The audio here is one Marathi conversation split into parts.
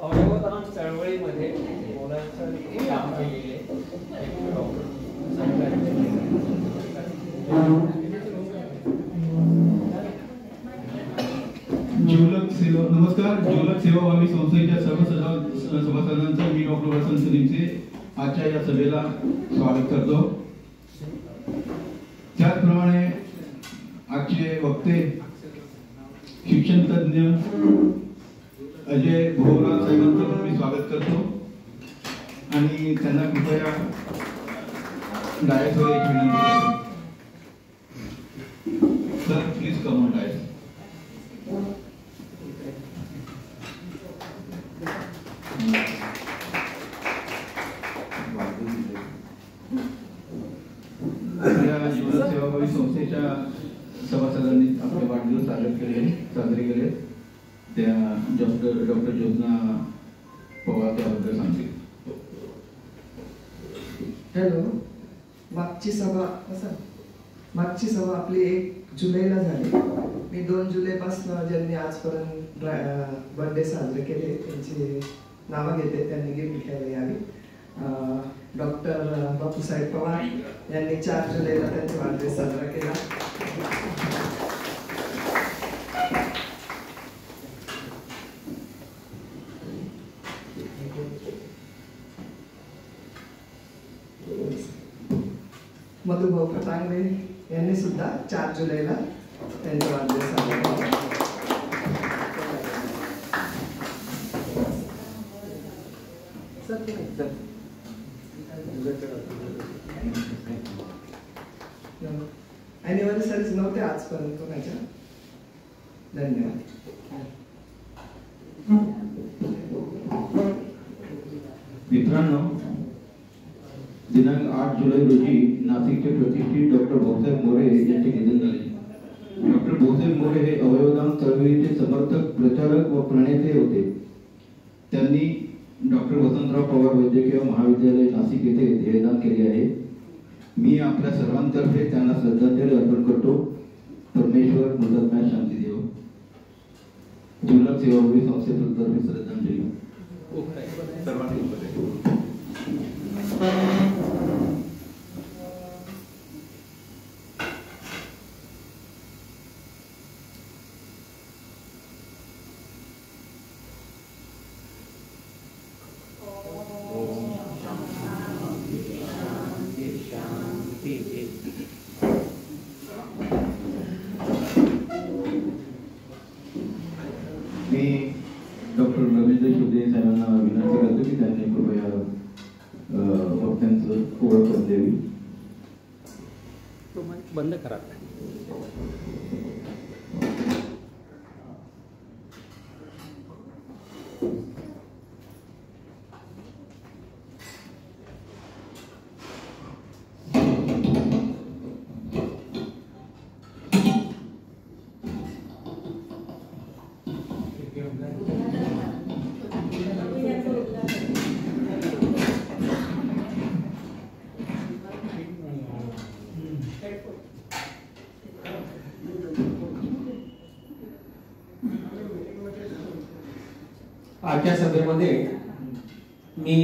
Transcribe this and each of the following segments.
अवयवदान चळवळीमध्ये मुलांचं काम केलेले जिवलग सेवा नमस्कार. जिवलग सेवाभावी संस्थेच्या सर्व सभासदांचं मी डॉक्टर वसंत सलीमचे आजच्या या सभेला स्वागत करतो. त्याचप्रमाणे आजचे वक्ते शिक्षण तज्ञ अजय भोवरा साहेबांचं मी स्वागत करतो आणि त्यांना कृपया डायसवर एक विनंती करतो. Sir please come on dais. जिवलग सेवाभावी संस्थेच्या सभासदांनी आपले वाढदिवस साजरे केले. त्या डॉक्टर ज्योत्ना पवार त्याबद्दल सांगतील. हॅलो. मागची सभा आपली 1 जुलैला झाली. मी 2 जुलैपासून ज्यांनी आजपर्यंत बर्थडे साजरे केले त्यांची नावं घेते, त्यांनी गिफ्ट घ्यायला यावी. डॉक्टर बापूसाहेब पवार यांनी 4 जुलैला त्यांचा वाढदिवस साजरा केला. मधुभाऊ पटांगले यांनी सुद्धा 4 जुलैला त्यांचा वाढदिवस साजरा केला. ॲनिव्हर्सरीज नव्हते आजपर्यंत कोणाच्या. धन्यवाद. मित्रांनो, दिनांक 8 जुलै रोजी नाशिकचे प्रतिष्ठित डॉक्टर भाऊसाहेब मोरे यांचे निधन झाले. डॉक्टर भाऊसाहेब मोरे हे अवयवदान चळवळीचे समर्थक, प्रचारक व प्रणेते होते. त्यांनी डॉक्टर वसंतराव पवार वैद्यकीय महाविद्यालय नाशिक येथे ध्येयदान केले आहे. मी आपल्या सर्वांतर्फे त्यांना श्रद्धांजली अर्पण करतो. परमेश्वर मुलांना शांती देव. जिवलग सेवाभावी संस्थेतर्फे श्रद्धांजली. मी डॉक्टर रवींद्र शिवदे साहेबांना विनंती करतो की त्यांनी कृपया वक्त्यांचं ओळख करून द्यावी. बंद करा. आजच्या सभेमध्ये मी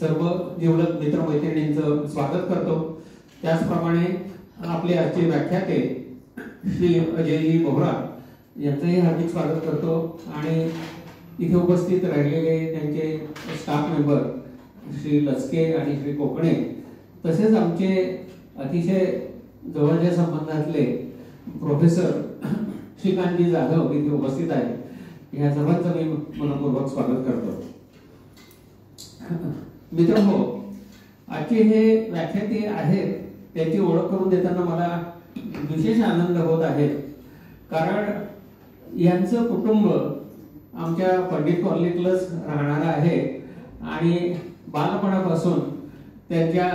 सर्व जिवलग मित्रमैत्रिणींचं स्वागत करतो. त्याचप्रमाणे आपले आजचे व्याख्याते श्री अजयजी बोहरा यांचंही हार्दिक स्वागत करतो आणि इथे उपस्थित राहिलेले त्यांचे स्टाफ मेंबर श्री लचके आणि श्री कोकणे, तसेच आमचे अतिशय जवळच्या संबंधातले प्रोफेसर श्रीकांतजी जाधव इथे उपस्थित आहेत. ह्या सर्वांचं मी मनपूर्वक स्वागत करतो. मित्रांनो, आजचे हे व्याख्याते आहेत त्यांची ओळख करून देताना मला विशेष आनंद होत आहे. कारण यांचं कुटुंब आमच्या पंडित कॉलनीतलंच राहणारं आहे आणि बालपणापासून त्यांच्या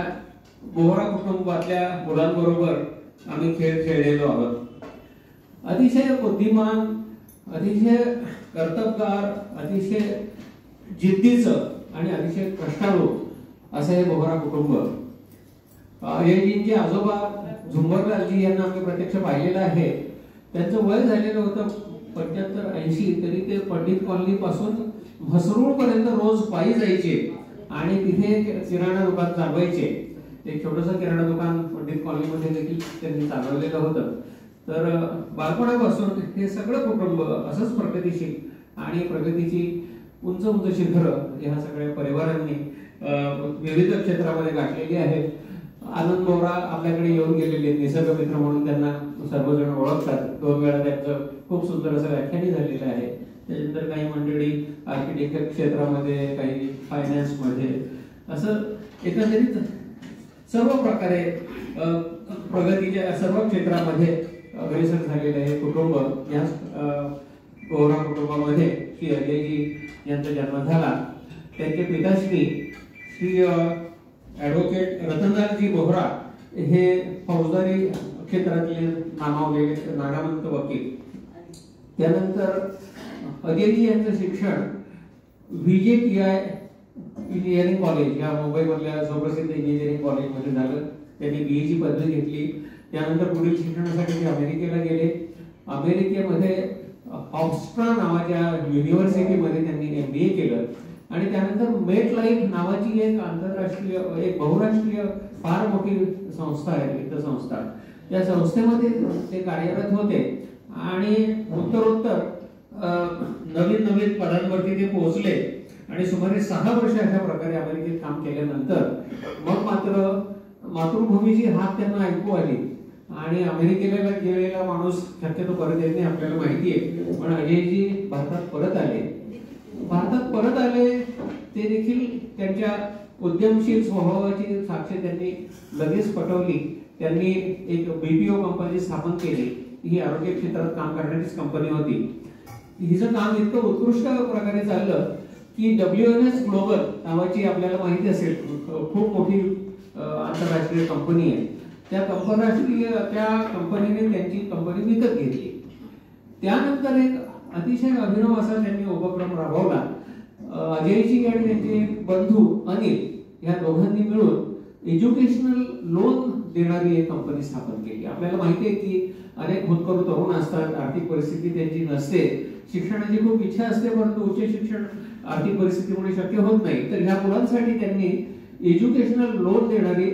बोहरा कुटुंबातल्या मुलांबरोबर आम्ही खेळ खेळलेलो आहोत. अतिशय बुद्धिमान, अतिशय कर्तबगार, अतिशय जिद्दीचं आणि अतिशय कष्टाळू असं हे बोहरा कुटुंब. अजयजींचे आजोबा झुंबरलालजी यांना आम्ही प्रत्यक्ष पाहिलेलं आहे. त्यांचं वय झालेलं होतं 75-80 तरी ते पंडित कॉलनी पासून म्हसरूळ पर्यंत रोज पायी जायचे आणि तिथे किराणा दुकान चालवायचे. एक छोटंसं किराणा दुकान पंडित कॉलनीमध्ये देखील त्यांनी चालवलेलं होतं. तर बालपणापासून हे सगळं कुटुंब असंच प्रगतीशील आणि प्रगतीची उंच उंच शिखरं ह्या सगळ्या परिवारांनी विविध क्षेत्रामध्ये गाठलेली आहेत. आनंद बोरा आपल्याकडे येऊन गेलेले निसर्ग मित्र म्हणून त्यांना सर्वजण ओळखतात. 2 वेळा त्यांचं खूप सुंदर असं व्याख्यानही झालेलं आहे. त्याच्यानंतर काही मंडळी आर्किटेक्चर क्षेत्रामध्ये, काही फायनान्समध्ये, असं एकंदरीत सर्व प्रकारे प्रगतीच्या सर्व क्षेत्रामध्ये अग्रेसर झालेलं हे कुटुंब. या बोहरा कुटुंबामध्ये श्री अजयजी यांचा जन्म झाला. त्यांचे पिताश्री श्री ॲडव्होकेट रतनलालजी बोहरा हे फौजदारी क्षेत्रातले नामावलेले नामवंत वकील. त्यानंतर अजयजी यांचं शिक्षण VJTI इंजिनिअरिंग कॉलेज या मुंबईमधल्या सुप्रसिद्ध इंजिनिअरिंग कॉलेजमध्ये झालं. त्यांनी BA ची पदवी घेतली. त्यानंतर पुढील शिक्षणासाठी ते अमेरिकेला गेले. अमेरिकेमध्ये ऑक्सफर्ड नावाच्या युनिव्हर्सिटीमध्ये त्यांनी MBA केलं आणि त्यानंतर मेट लाईफ नावाची एक आंतरराष्ट्रीय, एक बहुराष्ट्रीय फार मोठी संस्था आहे, वित्तसंस्था. या संस्थेमध्ये ते कार्यरत होते आणि उत्तरोत्तर नवीन नवीन पदांवरती ते पोहोचले आणि सुमारे 6 वर्ष अशा प्रकारे अमेरिकेत काम केल्यानंतर मग मात्र मातृभूमीची हाक त्यांना ऐकू आली आणि अमेरिकेला गेलेला माणूस शक्यतो परत येत नाही, आपल्याला माहिती आहे. पण अजयजी भारतात परत आले. ते देखील त्यांच्या उद्यमशील स्वभावाची साक्ष त्यांनी लगेच पटवली. त्यांनी एक BPO कंपनी स्थापन केली. ही आरोग्य क्षेत्रात काम करणारीच कंपनी होती. हिचं काम इतकं उत्कृष्ट प्रकारे चाललं की WNS ग्लोबल नावाची आपल्याला माहिती असेल खूप मोठी आंतरराष्ट्रीय कंपनी आहे. त्या कंपनीने त्यांची कंपनी विकत घेतली. त्यानंतर एक अतिशय अभिनव असा त्यांनी उपक्रम राबवला. अजयजी आणि त्यांचे बंधू अनिल या दोघांनी मिळून एज्युकेशनल लोन देणारी एक कंपनी स्थापन केली. आपल्याला माहिती आहे की अनेक होतकरू तरुण असतात, आर्थिक परिस्थिती त्यांची नसते, शिक्षणाची खूप इच्छा असते, परंतु उच्च शिक्षण आर्थिक परिस्थितीमुळे शक्य होत नाही. तर ह्या मुलांसाठी त्यांनी एज्युकेशनल लोन देणारी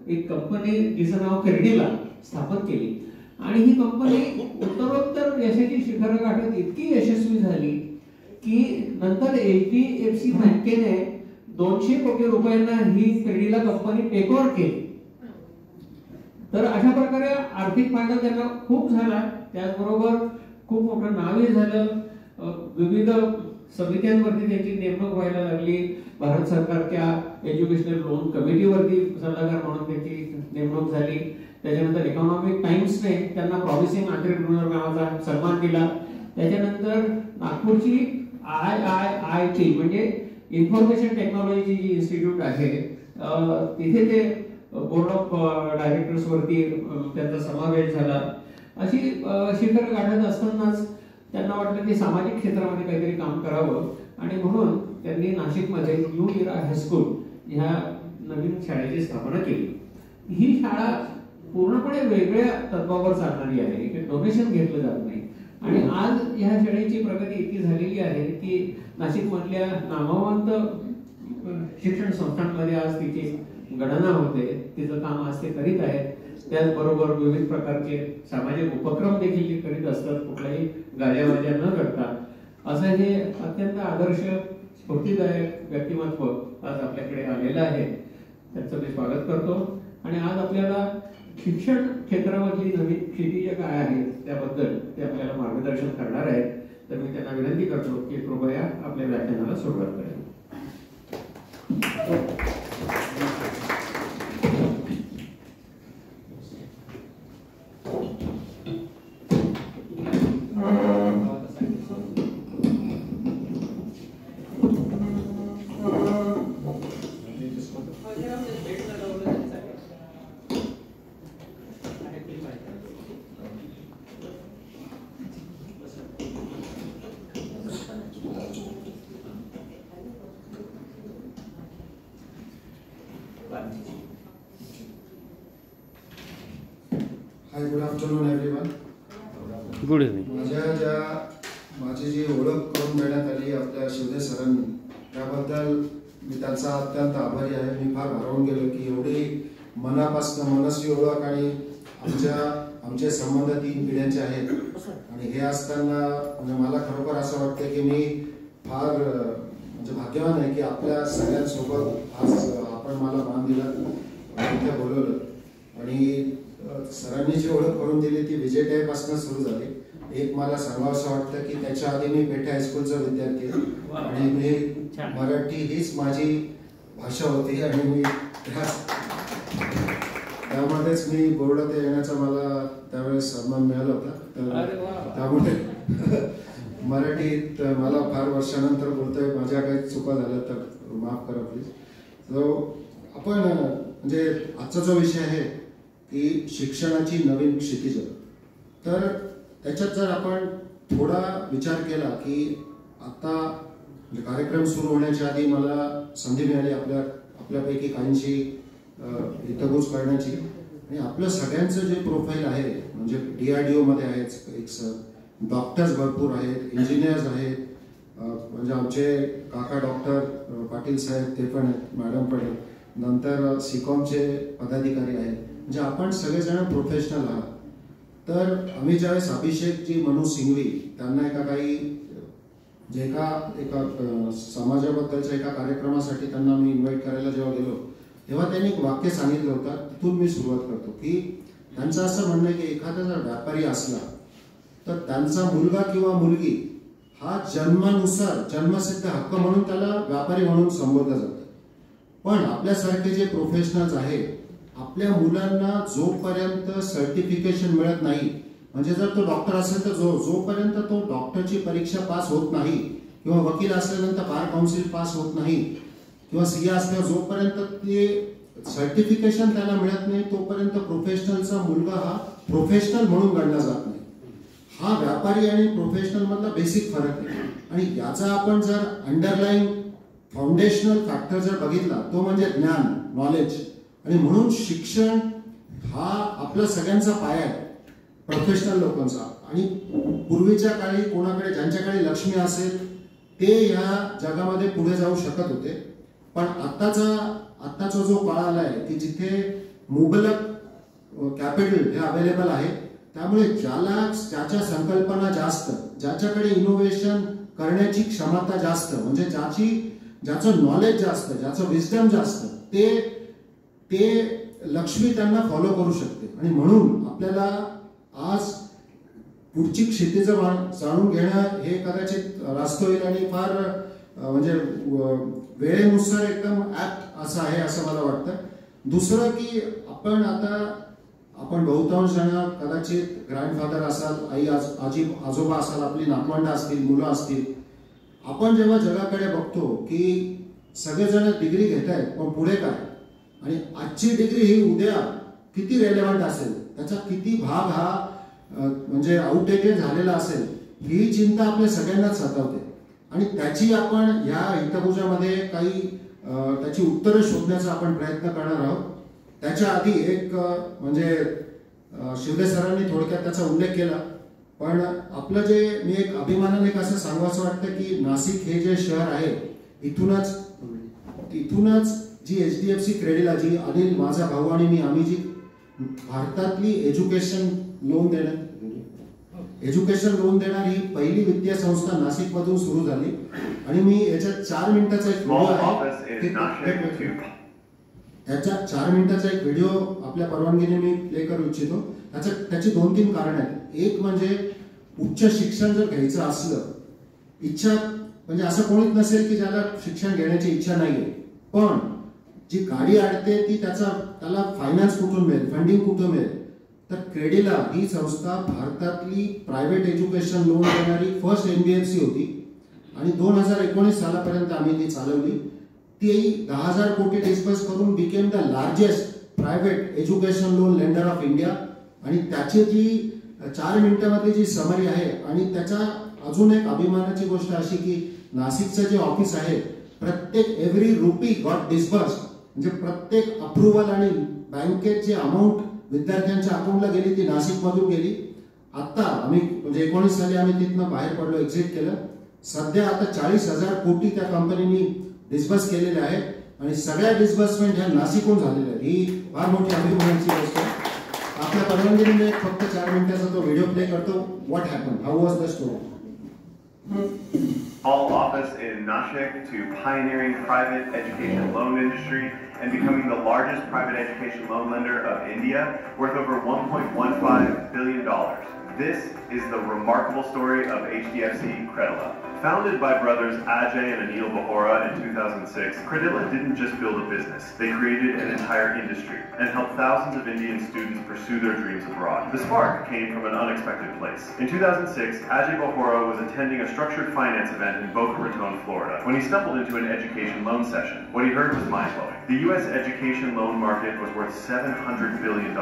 एक कंपनी जिचं नाव क्रेडिला स्थापन केली आणि ही कंपनी उत्तरोत्तर यशाची शिखरं गाठत इतकी यशस्वी झाली की नंतर HDFC बँकेने 200 कोटी रुपयांना ही क्रेडिला कंपनी टेकओव्हर केली. तर अशा प्रकारे आर्थिक फायदा त्यांना खूप झाला. त्याचबरोबर खूप मोठं नावही झालं. विविध समित्यांवरती त्यांची नेमणूक व्हायला लागली. भारत सरकारच्या एज्युकेशनल लोन कमिटीवरती सल्लागार म्हणून त्यांची नेमणूक झाली. त्याच्यानंतर इकॉनॉमिक टाइम्सने त्यांना प्रॉमिसिंग एंटरप्रेन्योर नावाचा सन्मान दिला. त्याच्यानंतर नागपूरची IIIT म्हणजे इन्फॉर्मेशन टेक्नॉलॉजी जी इन्स्टिट्यूट आहे तिथे ते बोर्ड ऑफ डायरेक्टर्स वरती त्यांचा समावेश झाला. अशी शिखर गाठत असतानाच त्यांना वाटलं की सामाजिक क्षेत्रामध्ये काहीतरी काम करावं आणि म्हणून त्यांनी नाशिकमध्ये न्यू इरा हायस्कूल ह्या नवीन शाळेची स्थापना केली. ही शाळा पूर्णपणे वेगळ्या तत्वावर चालणारी आहे, की डोनेशन घेतलं जात नाही आणि आज ह्या शाळेची प्रगती इतकी झालेली आहे की नाशिकमधल्या नामवंत शिक्षण संस्थांमध्ये आज तिची गणना होते. तिचं काम आज ते करीत आहेत. त्याचबरोबर विविध प्रकारचे सामाजिक उपक्रम देखील ते करीत असतात, कुठलाही गाजावाजा न करता. असं हे अत्यंत आदर्श स्फूर्तिदायक व्यक्तिमत्व आज आपल्याकडे आलेलं आहे. त्यांचं मी स्वागत करतो आणि आज आपल्याला शिक्षण क्षेत्रामधली नवीन क्षितिजे काय आहेत त्याबद्दल ते आपल्याला मार्गदर्शन करणार आहेत. तर मी त्यांना विनंती करतो की कृपया आपल्या व्याख्यानाला सुरुवात करेल. Hi, good afternoon everyone. Good evening. माझ्या ज्या माझी जी ओळख करून देण्यात आली आपल्या शिवदे सरांनी, त्याबद्दल मी त्यांचा अत्यंत आभारी आहे. मी फार भारावून गेलो की एवढी मनापासून मनस्वी ओळख आणि आमचे संबंध 3 पिढ्यांचे आहेत. आणि हे असताना म्हणजे मला खरोखर असं वाटतं की मी फार म्हणजे भाग्यवान आहे की आपल्या सगळ्यांसोबत आज आपण मला मान दिला, इथे बोलवलं. आणि सरांनी जी ओळख करून दिली ती विजयताईपासून सुरू झाली. एक मला सांगावंसं वाटतं की त्याच्या आधी मी पेठे हायस्कूलचा विद्यार्थी आहे आणि मी मराठी हीच माझी भाषा होती आणि मी त्यामध्येच मी बोर्डात येण्याचा मला त्यावेळेस सन्मान मिळाला होता. तर त्यामुळे मराठीत मला फार वर्षानंतर बोलतोय, माझ्या काही चुका झाल्या तर माफ करा प्लीज. सो आपण म्हणजे आजचा जो विषय आहे की शिक्षणाची नवीन क्षितिज, तर त्याच्यात जर आपण थोडा विचार केला की आता म्हणजे कार्यक्रम सुरू होण्याच्या आधी मला संधी मिळाली आपल्यापैकी काहींची हितगुज करण्याची. आणि आपलं सगळ्यांचं जे प्रोफाईल आहे म्हणजे DRDO मध्ये आहेत, एक डॉक्टर्स भरपूर आहेत, इंजिनियर्स आहेत, म्हणजे आमचे काका डॉक्टर पाटील साहेब ते पण आहेत, मॅडम पण आहेत, नंतर CCOMचे पदाधिकारी आहेत, म्हणजे आपण सगळेजण प्रोफेशनल आहात. तर आम्ही ज्यावेळेस अभिषेकजी मनू सिंघवी त्यांना एका समाजाबद्दलच्या एका कार्यक्रमासाठी त्यांना मी इन्व्हाइट करायला जेव्हा गेलो तेव्हा त्यांनी एक वाक्य सांगितलं होतं, तिथून मी सुरुवात करतो की त्यांचं असं म्हणणं आहे की एखादा जर व्यापारी असला तर त्यांचा मुलगा किंवा मुलगी हा जन्मानुसार जन्मसिद्ध हक्क म्हणून त्याला व्यापारी म्हणून संबोधलं जातं. पण आपल्यासारखे जे प्रोफेशनल्स आहेत, आपल्या मुलांना जोपर्यंत सर्टिफिकेशन मिळत नाही, म्हणजे जर तो डॉक्टर असेल तर जोपर्यंत तो डॉक्टरची परीक्षा पास होत नाही किंवा वकील असल्यानंतर बार काउन्सिल पास होत नाही किंवा CA असल्यावर जोपर्यंत ते सर्टिफिकेशन त्याला मिळत नाही तोपर्यंत प्रोफेशनलचा मुलगा हा प्रोफेशनल म्हणून गणला जात नाही. हा व्यापारी आणि प्रोफेशनल मधला बेसिक फरक आहे. आणि याचा आपण जर अंडरलाईन फाउंडेशनल फॅक्टर जर बघितला तो म्हणजे ज्ञान, नॉलेज. आणि म्हणून शिक्षण हा आपल्या सगळ्यांचा पाया आहे, प्रोफेशनल लोकांचा. आणि पूर्वीच्या काळी कोणाकडे ज्यांच्याकडे लक्ष्मी असेल ते या जगामध्ये पुढे जाऊ शकत होते. पण आत्ताचा जो काळ आलाय की जिथे मुबलक कॅपिटल हे अवेलेबल आहे, त्यामुळे ज्याच्या संकल्पना जास्त, ज्याच्याकडे इनोव्हेशन करण्याची क्षमता जास्त, म्हणजे ज्याचं नॉलेज जास्त, ज्याचं विस्डम जास्त, ते लक्ष्मी त्यांना फॉलो करू शकते. आणि म्हणून आपल्याला आज पुढची क्षितिज जाणून घेणं हे कदाचित रास्त होईल आणि फार म्हणजे वेळेनुसार एकदम ऍप्ट असं आहे असं मला वाटतं. दुसरं की आपण बहुतांश जण कदाचित ग्रँडफादर असाल, आजी आजोबा असाल, आपली नातवंड असतील, मुलं असतील. आपण जेव्हा जगाकडे बघतो की सगळेजण डिग्री घेत आहेत, पण पुढे काय, आणि आजची डिग्री ही उद्या किती रेलेव्हंट असेल, त्याचा किती भाग हा म्हणजे आउटडेटेड झालेला असेल, ही चिंता आपल्या सगळ्यांनाच सतावते. आणि त्याची आपण या हितगुजामध्ये काही त्याची उत्तरं शोधण्याचा आपण प्रयत्न करणार आहोत. त्याच्या आधी एक म्हणजे शिवदे सरांनी थोडक्यात त्याचा उल्लेख केला, पण आपलं जे मी एक अभिमानाने असं सांगावंसं वाटतं की नाशिक हे जे शहर आहे, इथूनच जी HDFC क्रेडिला, जी अनिल माझा भाऊ आणि आम्ही जी भारतातली एज्युकेशन लोन देणारी पहिली वित्तीय संस्था नाशिक मधून सुरू झाली. आणि मी याच्यात 4 मिनिटाचा एक व्हिडिओ आहे, त्याच्या 4 मिनिटाचा एक व्हिडिओ आपल्या परवानगीने मी प्ले करू इच्छितो. त्याची 2-3 कारण आहेत. एक म्हणजे उच्च शिक्षण जर घ्यायचं असलं, इच्छा म्हणजे असं कोणीच नसेल की ज्याला शिक्षण घेण्याची इच्छा नाहीये, पण जी गाडी अडते ती त्याला फायनान्स कुठून मिळेल, फंडिंग कुठून मिळेल, तर क्रेडिला ही संस्था भारतातली प्रायव्हेट एज्युकेशन लोन देणारी फर्स्ट NBFC होती. आणि 2019 सालापर्यंत आम्ही ती चालवली. ती 10,000 कोटी डिस्बर्स करून became the largest private education loan lender of India. आणि त्याची जी 4 मिनिटांमधली जी समरी आहे, आणि त्याच्या अजून एक अभिमानाची गोष्ट अशी की नाशिकचं जे ऑफिस आहे, प्रत्येक एव्हरी रुपी गॉट डिस्बर्स, म्हणजे प्रत्येक अप्रुव्हल आणि बँकेत जी अमाऊंट विद्यार्थ्यांच्या अकाउंटला गेली ती नाशिक मधून गेली. आता आम्ही म्हणजे 19 साली आम्ही तिथनं बाहेर पडलो, एक्झिट केलं. सध्या आता 40,000 कोटी त्या कंपनीनी डिस्बर्स केलेले आहेत आणि सगळ्या डिस्बर्समेंट ह्या नाशिकहून झालेल्या आहेत. ही फार मोठी अभिमानाची गोष्ट आहे. आपल्या परवानगीने फक्त 4 मिनिटाचा तो व्हिडिओ प्ले करतो. What happen, how was the story. All office in Nashik to pioneering private education loan industry and becoming the largest private education loan lender of India, worth over $1.15 billion. This is the remarkable story of HDFC Credila. Founded by brothers Ajay and Anil Bohra in 2006, Credila didn't just build a business. They created an entire industry and helped thousands of Indian students pursue their dreams abroad. The spark came from an unexpected place. In 2006, Ajay Bohra was attending a structured finance event in Boca Raton, Florida, when he stumbled into an education loan session. What he heard was mind-blowing. The U.S. education loan market was worth $700 billion,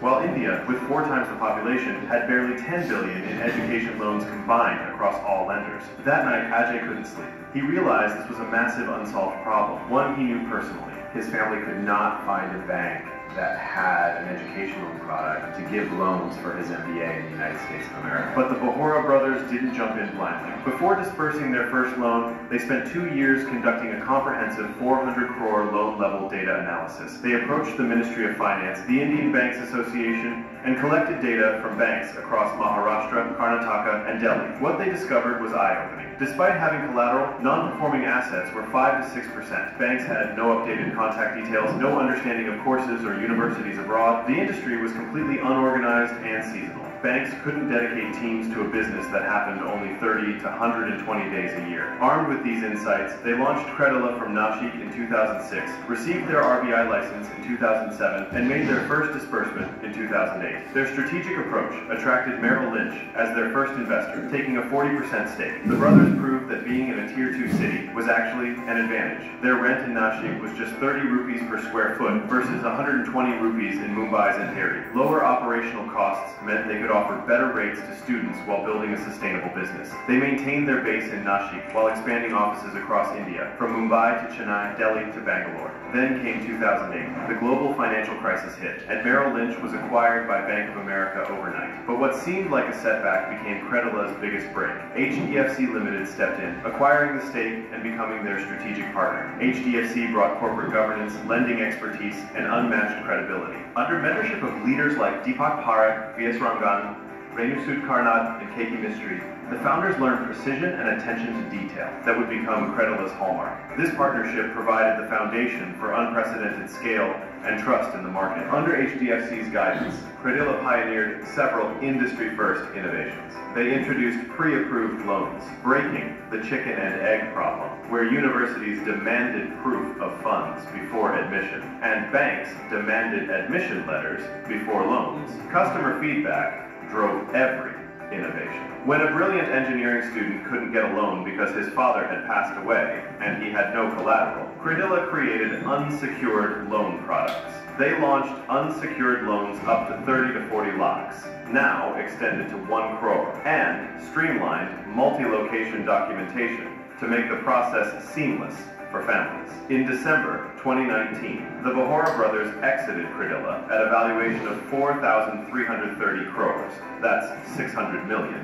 while India, with 4 times the population, had barely $10 billion in education loans combined across all lenders. That night, Ajay couldn't sleep. He realized this was a massive unsolved problem, one he knew personally. His family could not find a bank that had an education loan product to give loans for his MBA in the United States of America. But the Bohra brothers didn't jump in blindly. Before dispersing their first loan, they spent 2 years conducting a comprehensive 400 crore loan level data analysis. They approached the Ministry of Finance, the Indian Banks Association, and collected data from banks across Maharashtra, Karnataka, and Delhi. What they discovered was eye-opening. Despite having collateral, non-performing assets were 5 to 6%. Banks had no updated contact details, no understanding of courses or universities abroad. The industry was completely unorganized and seasonal. Banks couldn't dedicate teams to a business that happened only 30 to 120 days a year. Armed with these insights, they launched Credila from Nashik in 2006, received their RBI license in 2007, and made their first disbursement in 2008. Their strategic approach attracted Merrill Lynch as their first investor, taking a 40% stake. The brothers proved that being in a Tier 2 city was actually an advantage. Their rent in Nashik was just 30 rupees per square foot versus 120 rupees in Mumbai's Andheri. Lower operational costs meant they could offer better rates to students while building a sustainable business. They maintained their base in Nashik while expanding offices across India, from Mumbai to Chennai, Delhi to Bangalore. Then came 2008. The global financial crisis hit, and Merrill Lynch was acquired by Bank of America overnight. But what seemed like a setback became Credila's biggest break. HDFC Limited stepped in, acquiring the stake and becoming their strategic partner. HDFC brought corporate governance, lending expertise, and unmatched credibility. Under mentorship of leaders like Deepak Parekh, V.S. Rangan, Renu Sood Karnad, and Keki Mistry, the founders learned precision and attention to detail that would become Credila's hallmark. This partnership provided the foundation for unprecedented scale and trust in the market. Under HDFC's guidance, Credila pioneered several industry-first innovations. They introduced pre-approved loans, breaking the chicken and egg problem, where universities demanded proof of funds before admission, and banks demanded admission letters before loans. Customer feedback drove every innovation. When a brilliant engineering student couldn't get a loan because his father had passed away and he had no collateral, Credila created unsecured loan products. They launched unsecured loans up to 30 to 40 lakhs, now extended to 1 crore, and streamlined multi-location documentation to make the process seamless for families. In December 2019, the Bohra brothers exited Credila at a valuation of 4,330 crores. That's $600 million.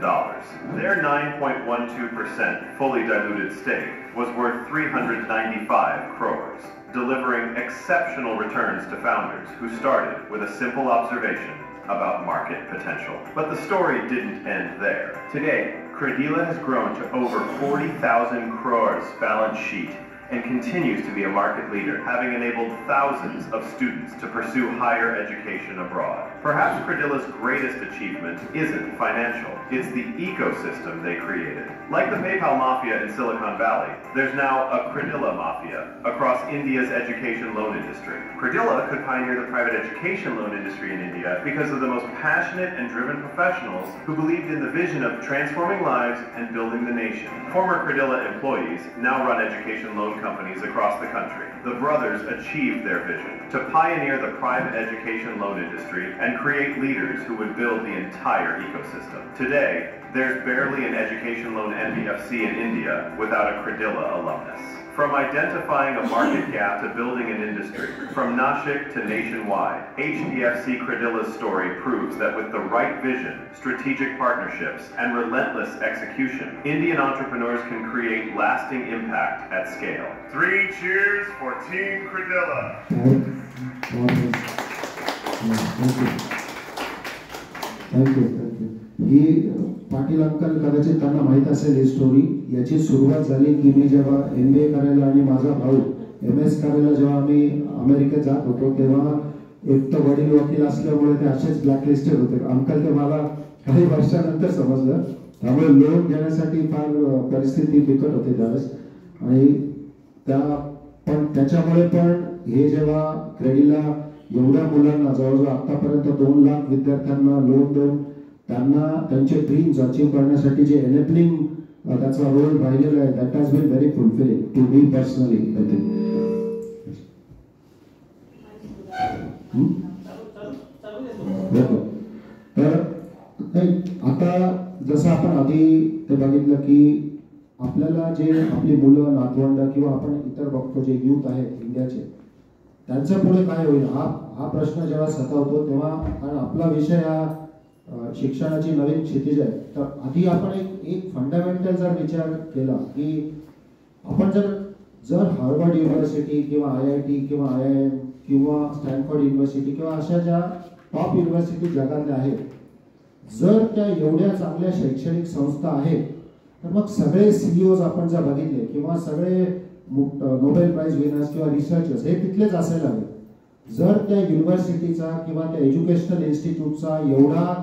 Their 9.12% fully diluted stake was worth 395 crores, delivering exceptional returns to founders who started with a simple observation about market potential. But the story didn't end there. Today, Credila has grown to over 40,000 crores balance sheet and continues to be a market leader, having enabled thousands of students to pursue higher education abroad. Perhaps Credila's greatest achievement isn't financial, it's the ecosystem they created. Like the PayPal mafia in Silicon Valley, there's now a Credila mafia across India's education loan industry. Credila could pioneer the private education loan industry in India because of the most passionate and driven professionals who believed in the vision of transforming lives and building the nation. Former Credila employees now run education loan companies across the country. The brothers achieved their vision to pioneer the private education loan industry and create leaders who would build the entire ecosystem. Today, there's barely an education loan NBFC in India without a Credila alumnus. From identifying a market gap to building an industry, from Nashik to nationwide, HDFC Credilla's story proves that with the right vision, strategic partnerships, and relentless execution, Indian entrepreneurs can create lasting impact at scale. 3 cheers for Team Credilla. Thank you. He Patil uncle कदाचित त्यांना माहीत असेल ही स्टोरी. याची सुरुवात झाली की मी जेव्हा MBA करायला आणि माझा भाऊ MS करायला जेव्हा आम्ही अमेरिकेत जात होतो तेव्हा एक तर वडील वकील असल्यामुळे ते असेच ब्लॅकलिस्टेड होते. अंकल ते मला काही वर्षानंतर समजलं. त्यामुळे लोन घेण्यासाठी फार परिस्थिती बिकट होती त्यावेळेस. आणि त्याच्यामुळे पण हे जेव्हा क्रेडिला एवढ्या मुलांना जवळजवळ आतापर्यंत 2 लाख विद्यार्थ्यांना लोन देऊन त्यांना त्यांचे ड्रीम्स अचीव करण्यासाठी जे एनेबलिंग त्याचा रोल राहिलेला आहे that has been very fulfilling to me personally. I think तर आता जसं आपण आधी ते बघितलं की आपल्याला जे आपली मुलं नातवंड किंवा आपण इतर बघतो जे यूथ आहेत इंडियाचे त्यांच्या पुढे काय होईल हा प्रश्न जेव्हा सतावतो तेव्हा कारण आपला विषय हा शिक्षणाची नवीन क्षितिज आहे. तर आधी आपण एक फंडामेंटल जर विचार केला की आपण जर हार्वर्ड युनिव्हर्सिटी किंवा IIT किंवा IIM किंवा स्टॅनफोर्ड युनिव्हर्सिटी किंवा अशा ज्या टॉप युनिव्हर्सिटी जगातल्या आहेत जर त्या एवढ्या चांगल्या शैक्षणिक संस्था आहेत तर मग सगळे CEOज आपण जर बघितले किंवा सगळे नोबेल प्राइज विनर्स किंवा रिसर्चर्स हे तिथलेच असायला हवे. जर त्या युनिव्हर्सिटीचा किंवा त्या एज्युकेशनल इन्स्टिट्यूटचा एवढा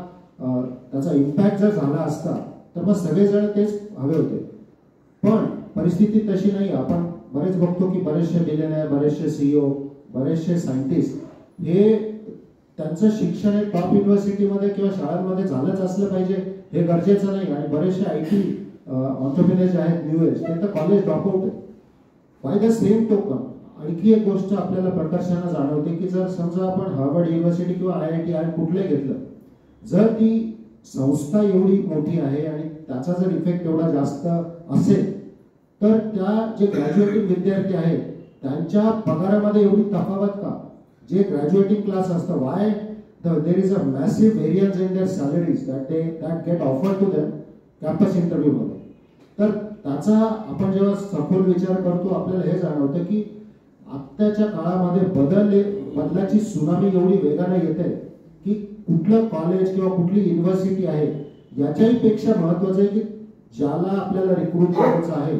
त्याचा इम्पॅक्ट जर झाला असता तर मग सगळेजण तेच हवे होते. पण परिस्थिती तशी नाही. आपण बरेच बघतो की बरेचसे बिलियनर, बरेचसे CEO, बरेचसे सायंटिस्ट हे त्यांचं शिक्षण हे टॉप युनिव्हर्सिटीमध्ये किंवा शाळांमध्ये झालंच असलं पाहिजे हे गरजेचं नाही. आणि बरेचसे IT ऑन्टरप्रिनर जे आहेत न्यू एज ते तर कॉलेज ड्रॉपआउट आहेत. बाय द सेम टोकन आणखी एक गोष्ट आपल्याला प्रकर्षानं जाणवते की जर समजा आपण हार्वर्ड युनिव्हर्सिटी किंवा IIT कुठले घेतलं जर ती संस्था एवढी मोठी आहे आणि त्याचा जर इफेक्ट एवढा जास्त असेल तर त्या जे ग्रॅज्युएटिंग विद्यार्थी आहेत त्यांच्या पगारामध्ये एवढी तफावत का? जे ग्रॅज्युएटिंग क्लास असतं why there is a massive variance in their salaries that get offer to them campus interview मध्ये. तर त्याचा आपण जेव्हा सखोल विचार करतो आपल्याला हे जाणवतं की आत्ताच्या काळामध्ये बदलाची सुनामी एवढी वेगाने येते की कुठलं कॉलेज किंवा कुठली युनिव्हर्सिटी आहे याच्याही पेक्षा महत्वाचं आहे की ज्याला आपल्याला रिक्रूट करायचं आहे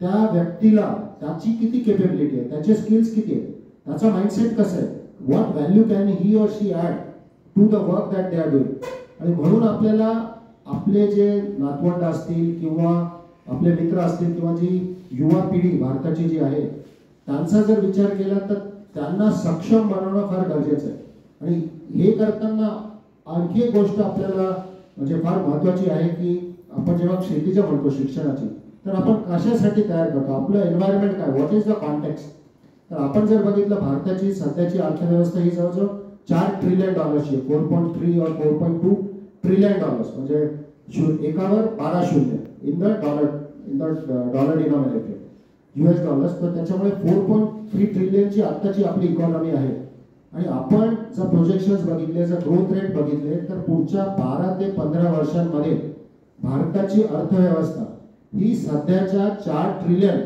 त्या व्यक्तीला त्याची किती केपेबिलिटी आहे, त्याचे स्किल्स किती आहेत, त्याचा माइंडसेट कसं आहे, what value can he or she add to the work that they are doing. आणि म्हणून आपल्याला आपले जे नातवंड असतील किंवा आपले मित्र असतील किंवा जी युवा पिढी भारताची जी आहे त्यांचा जर विचार केला तर त्यांना सक्षम बनवणं फार गरजेचं आहे. आणि हे करताना आणखी एक गोष्ट आपल्याला म्हणजे फार महत्वाची आहे की आपण जेव्हा क्षितिज म्हणतो शिक्षणाची तर आपण कशासाठी तयार करतो, आपलं एन्व्हायरमेंट काय, व्हॉट इज द कॉन्टेक्स्ट. तर आपण जर बघितलं भारताची सध्याची अर्थव्यवस्था ही जवळजवळ $4 ट्रिलियन 4.3 और 4.2 ट्रिलियन म्हणजे एकावर 12 शून्य in the dollar denominated US dollars. तर त्याच्यामुळे 4.3 ट्रिलियनची आत्ताची आपली इकॉनॉमी आहे. आणि आपण जर प्रोजेक्शन्स बघितले जर ग्रोथ रेट बघितले तर पुढच्या 12 ते 15 वर्षांमध्ये भारताची अर्थव्यवस्था ही सध्याच्या 4 ट्रिलियन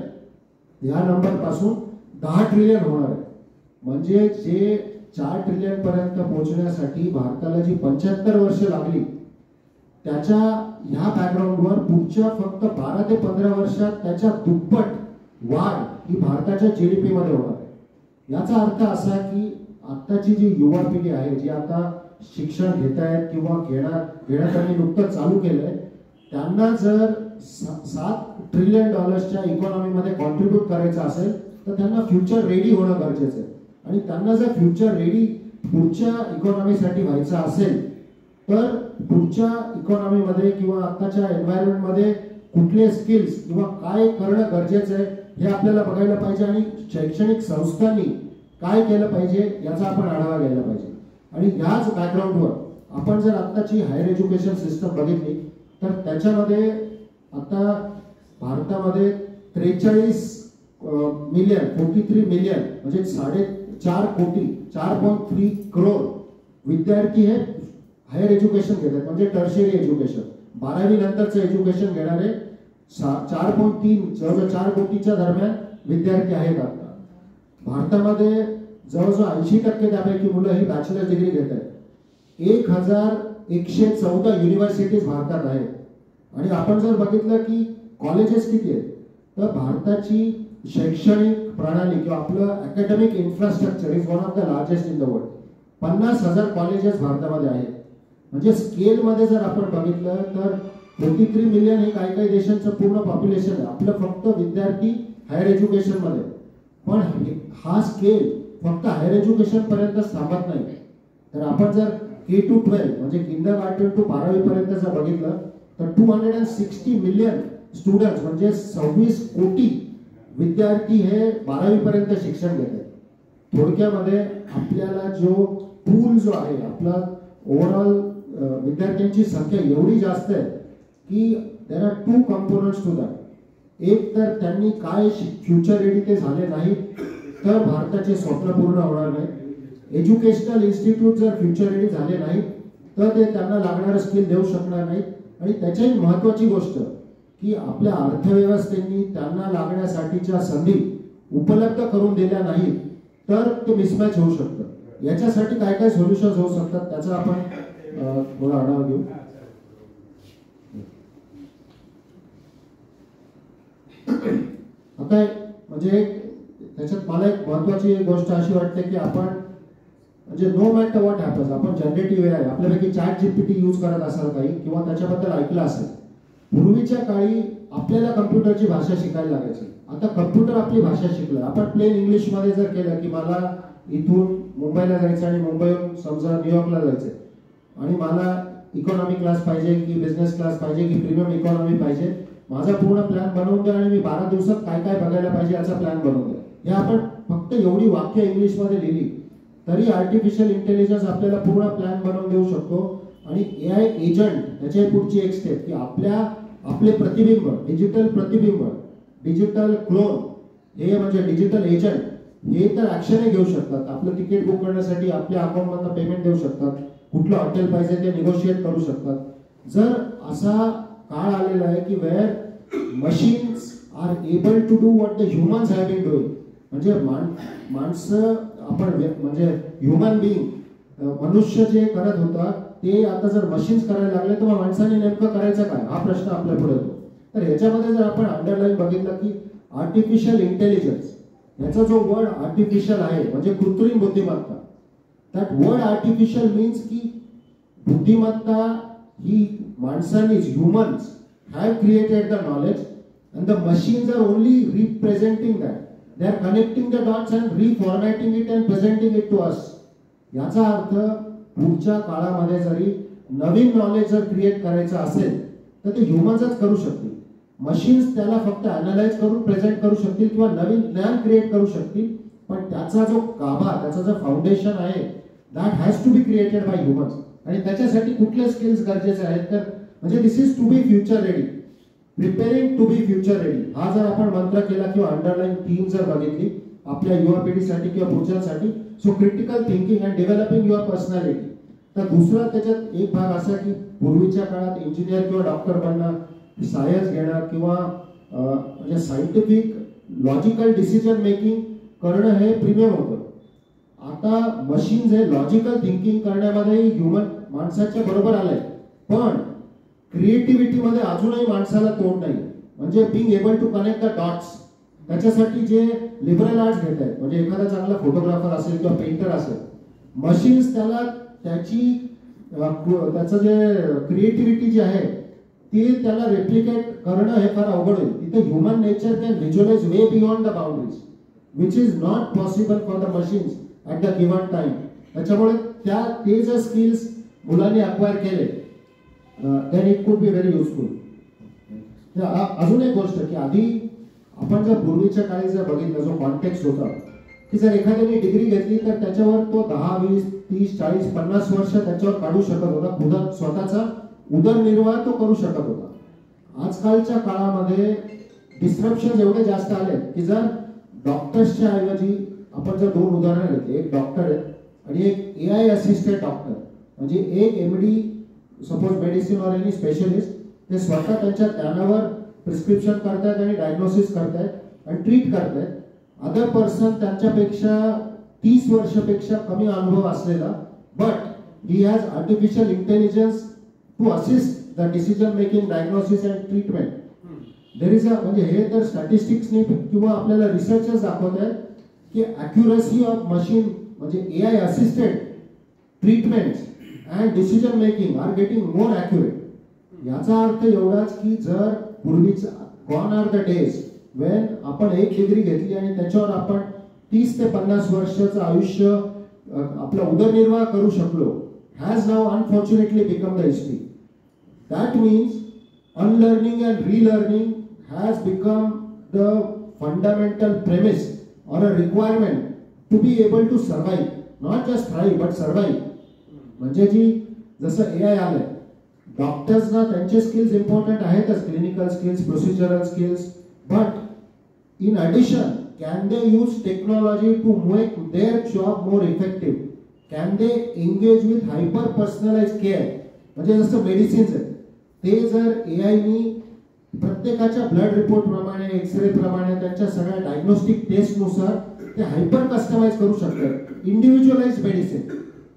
या नंबर पासून 10 ट्रिलियन होणार आहे. म्हणजे जे 4 ट्रिलियन पर्यंत पोहोचण्यासाठी भारताला जी 75 वर्ष लागली त्याच्या ह्या बॅकग्राऊंडवर पुढच्या फक्त 12 ते 15 वर्षात त्याच्या दुप्पट वाढ ही भारताच्या GDP मध्ये होणार आहे. याचा अर्थ असा की आत्ताची जी युवा पिढी आहे जी आता शिक्षण घेत आहेत किंवा घेण्यात त्यांनी नुकतंच चालू केलंय त्यांना जर $7 ट्रिलियन इकॉनॉमीमध्ये कॉन्ट्रीब्यूट करायचं असेल तर त्यांना फ्युचर रेडी होणं गरजेचं आहे. आणि त्यांना जर फ्युचर रेडी पुढच्या इकॉनॉमीसाठी व्हायचं असेल तर पुढच्या इकॉनॉमीमध्ये किंवा आत्ताच्या एन्व्हायरमेंटमध्ये कुठले स्किल्स किंवा काय करणं गरजेचं आहे हे आपल्याला बघायला पाहिजे. आणि शैक्षणिक संस्थांनी काय केलं पाहिजे याचा आपण आढावा घ्यायला पाहिजे. आणि याच बॅकग्राऊंडवर आपण जर आत्ताची हायर एज्युकेशन सिस्टम बघितली तर त्याच्यामध्ये आता भारतामध्ये 43 मिलियन 43 मिलियन म्हणजे 4.5 कोटी 4.3 करोड विद्यार्थी हे हायर एज्युकेशन घेतात, म्हणजे टर्शियरी एज्युकेशन 12वी नंतरचं एज्युकेशन घेणारे 4.3 जवळजवळ 4 कोटीच्या दरम्यान विद्यार्थी आहेत. आता भारतामध्ये जवळजवळ 80% त्यापैकी मुलं ही बॅचलर डिग्री घेत आहेत. 1114 युनिव्हर्सिटीज भारतात आहेत. आणि आपण जर बघितलं की कॉलेजेस किती आहेत, तर भारताची शैक्षणिक प्रणाली किंवा आपलं academic infrastructure is one of the largest in the world. 50,000 colleges भारतामध्ये आहेत. म्हणजे स्केलमध्ये जर आपण बघितलं तर 43 मिलियन हे काही काही देशांचं पूर्ण पॉप्युलेशन आहे. आपलं फक्त विद्यार्थी हायर एज्युकेशन मध्ये, पण हा स्केल फक्त हायर एज्युकेशन पर्यंत थांबत नाही. तर आपण जर K to 12 म्हणजे किंडरगार्टन टू 12वी पर्यंत जर बघितलं तर 260 मिलियन स्टुडंट्स म्हणजे 26 कोटी विद्यार्थी हे 12वी पर्यंत शिक्षण घेत आहेत. थोडक्यामध्ये आपल्याला जो पूल जो आहे आपला ओव्हरऑल विद्यार्थ्यांची संख्या एवढी जास्त आहे की there are 2 components to that. एक तर त्यांनी काय फ्युचर रेडी ते झाले नाही तर भारताचे स्वप्न पूर्ण होणार नाही. एज्युकेशनल इन्स्टिट्यूट जर फ्युचर रेडी झाले नाही तर ते त्यांना लागणारं स्किल देऊ शकणार नाहीत. आणि त्याच्याही महत्वाची गोष्ट की आपल्या अर्थव्यवस्थेने त्यांना लागण्यासाठीच्या संधी उपलब्ध करून दिल्या नाहीत तर ते मिसमॅच होऊ शकतं. याच्यासाठी काय काय सोल्युशन्स होऊ शकतात त्याचा आपण थोडा आढावा घेऊ. आता म्हणजे त्याच्यात मला एक महत्वाची गोष्ट अशी वाटते की आपण म्हणजे नो मॅटर व्हॉट हॅपन्स आपण जनरेटिव्ह AI आपल्यापैकी ChatGPT यूज करत असाल काही किंवा त्याच्याबद्दल ऐकलं असेल. पूर्वीच्या काळी आपल्याला कम्प्युटरची भाषा शिकायला लागायची. आता कम्प्युटर आपली भाषा शिकलं. आपण प्लेन इंग्लिश मध्ये जर केलं की मला इथून मुंबईला जायचं आणि मुंबईहून समजा न्यूयॉर्कला जायचं आणि मला इकॉनॉमी क्लास पाहिजे की बिझनेस क्लास पाहिजे की प्रीमियम इकॉनॉमी पाहिजे, माझा पूर्ण प्लॅन बनवून द्या आणि मी 12 दिवसात काय काय बघायला पाहिजे याचा प्लॅन बनवून द्या. हे आपण फक्त एवढी वाक्य इंग्लिश मध्ये लिहिली तरी आर्टिफिशियल इंटेलिजन्स आपल्याला पूर्ण प्लॅन बनवून देऊ शकतो. आणि AI एजंट त्याच्या पुढची एक स्टेप की आपले प्रतिबिंब डिजिटल क्लोन हे म्हणजे डिजिटल एजंट हे तर ऍक्शन घेऊ शकतात. आपलं तिकीट बुक करण्यासाठी आपल्या अकाउंट मधून पेमेंट देऊ शकतात, कुठलं हॉटेल पाहिजे ते निगोशिएट करू शकतात. जर असा काळ आलेला आहे की where machines are able to do what the humans have been doing, म्हणजे माणसं आपण म्हणजे ह्युमन बिईंग मनुष्य जे करत होता ते आता जर मशीन्स करायला लागले तर मग माणसाने नेमकं करायचं काय हा प्रश्न आपल्या पुढे येतो. तर याच्यामध्ये जर आपण अंडरलाईन बघितलं की आर्टिफिशियल इंटेलिजन्स याचा जो वर्ड आर्टिफिशियल आहे म्हणजे कृत्रिम बुद्धिमत्ता, दॅट वर्ड आर्टिफिशियल मीन्स की बुद्धिमत्ता ही माणसांनीच humans have created the knowledge and the machines are only representing that. They are connecting the dots and reformatting it and presenting it to us. याचा अर्थ पुढच्या काळामध्ये जरी नवीन नॉलेज जर क्रिएट करायचं असेल तर ते ह्युमन्सच करू शकतील. मशीन्स त्याला फक्त अनालाइज करून प्रेझेंट करू शकतील किंवा नवीन ज्ञान क्रिएट करू शकतील, पण त्याचा जो गाभा त्याचा जो फाउंडेशन आहे that has to be created by humans. आणि त्याच्यासाठी कुठले स्किल्स गरजेचे आहेत तर म्हणजे this is to be future ready, preparing to be future ready. हा जर आपण मंत्र केला किंवा अंडरलाईन थीम जर बघितली आपल्या युवा पिढीसाठी किंवा पुढच्यासाठी, so critical thinking and developing your personality. तर दुसरा त्याच्यात एक भाग असा की पूर्वीच्या काळात इंजिनियर किंवा डॉक्टर बनणं, सायन्स घेणं किंवा म्हणजे सायंटिफिक लॉजिकल डिसिजन मेकिंग करणं हे प्रीमियम होतं. आता मशीन्स हे लॉजिकल थिंकिंग करण्यामध्ये ह्युमन माणसाच्या बरोबर आलंय, पण क्रिएटिव्हिटी मध्ये अजूनही माणसाला तोड नाही. म्हणजे being able to connect the dots त्याच्यासाठी जे लिबरल आर्ट्स घेत आहेत म्हणजे एखादा चांगला फोटोग्राफर असेल किंवा पेंटर असेल, मशीन्स त्याला त्याचं जे क्रिएटिव्हिटी जी आहे ती त्याला रेप्लिकेट करणं हे फार अवघड होईल. तिथे human nature can visualise way beyond the boundaries which is not possible for the machines at the given time. त्याच्यामुळे ते जर स्किल्स मुलांनी अक्वायर केले then it could be very useful. अजून एक गोष्ट की आधी आपण जर पूर्वीच्या काळी जर बघितलं जो कॉन्टेक्स्ट होता की जर एखाद्याने डिग्री घेतली तर त्याच्यावर तो 10, 20, 30, 40, 50 वर्ष त्याच्यावर काढू शकत होता, स्वतःचा उदरनिर्वाह तो करू शकत होता. आजकालच्या काळामध्ये डिस्ट्रप्शन एवढे जास्त आले की जर डॉक्टर्सच्या ऐवजी आपण जर दोन उदाहरणं घेतली, एक डॉक्टर आहे आणि एक AI असिस्टेड डॉक्टर, म्हणजे एक MD सपोज मेडिसिन और एनी स्पेशलिस्ट, ते स्वतः त्यांच्या ज्ञानावर प्रिस्क्रिप्शन करतायत आणि डायग्नोसिस करतायत आणि ट्रीट करतायत. अदर पर्सन त्यांच्यापेक्षा 30 वर्षापेक्षा कमी अनुभव असलेला, but he has artificial intelligence to assist the decision making, diagnosis and treatment. There is a, म्हणजे हे तर स्टॅटिस्टिक्सनी किंवा आपल्याला रिसर्चर्स दाखवत आहेत की अॅक्युरसी ऑफ मशीन म्हणजे AI assisted treatments and decision making are getting more accurate. याचा अर्थ एवढाच की जर पूर्वीच gone are the days when आपण एक डिग्री घेतली आणि त्याच्यावर आपण 30 ते 50 वर्षाचं आयुष्य आपला उदरनिर्वाह करू शकलो, has now unfortunately become the history. That means unlearning and relearning has become the fundamental premise or a requirement to be able to survive, not just thrive but survive. म्हणजे जी जसं AI आलंय, डॉक्टर्सना त्यांचे स्किल्स इम्पॉर्टंट आहेतच, clinical skills, procedural skills, but in addition can they use technology to make their job more effective? Can they engage with hyper personalize care? म्हणजे जसं मेडिसिन्स आहेत, ते जर AIनी प्रत्येकाच्या ब्लड रिपोर्ट प्रमाणे, एक्सरे प्रमाणे, त्यांच्या सगळ्या डायग्नोस्टिक टेस्टनुसार ते हायपर कस्टमाइज करू शकतात, इंडिव्हिज्युअलाइज मेडिसिन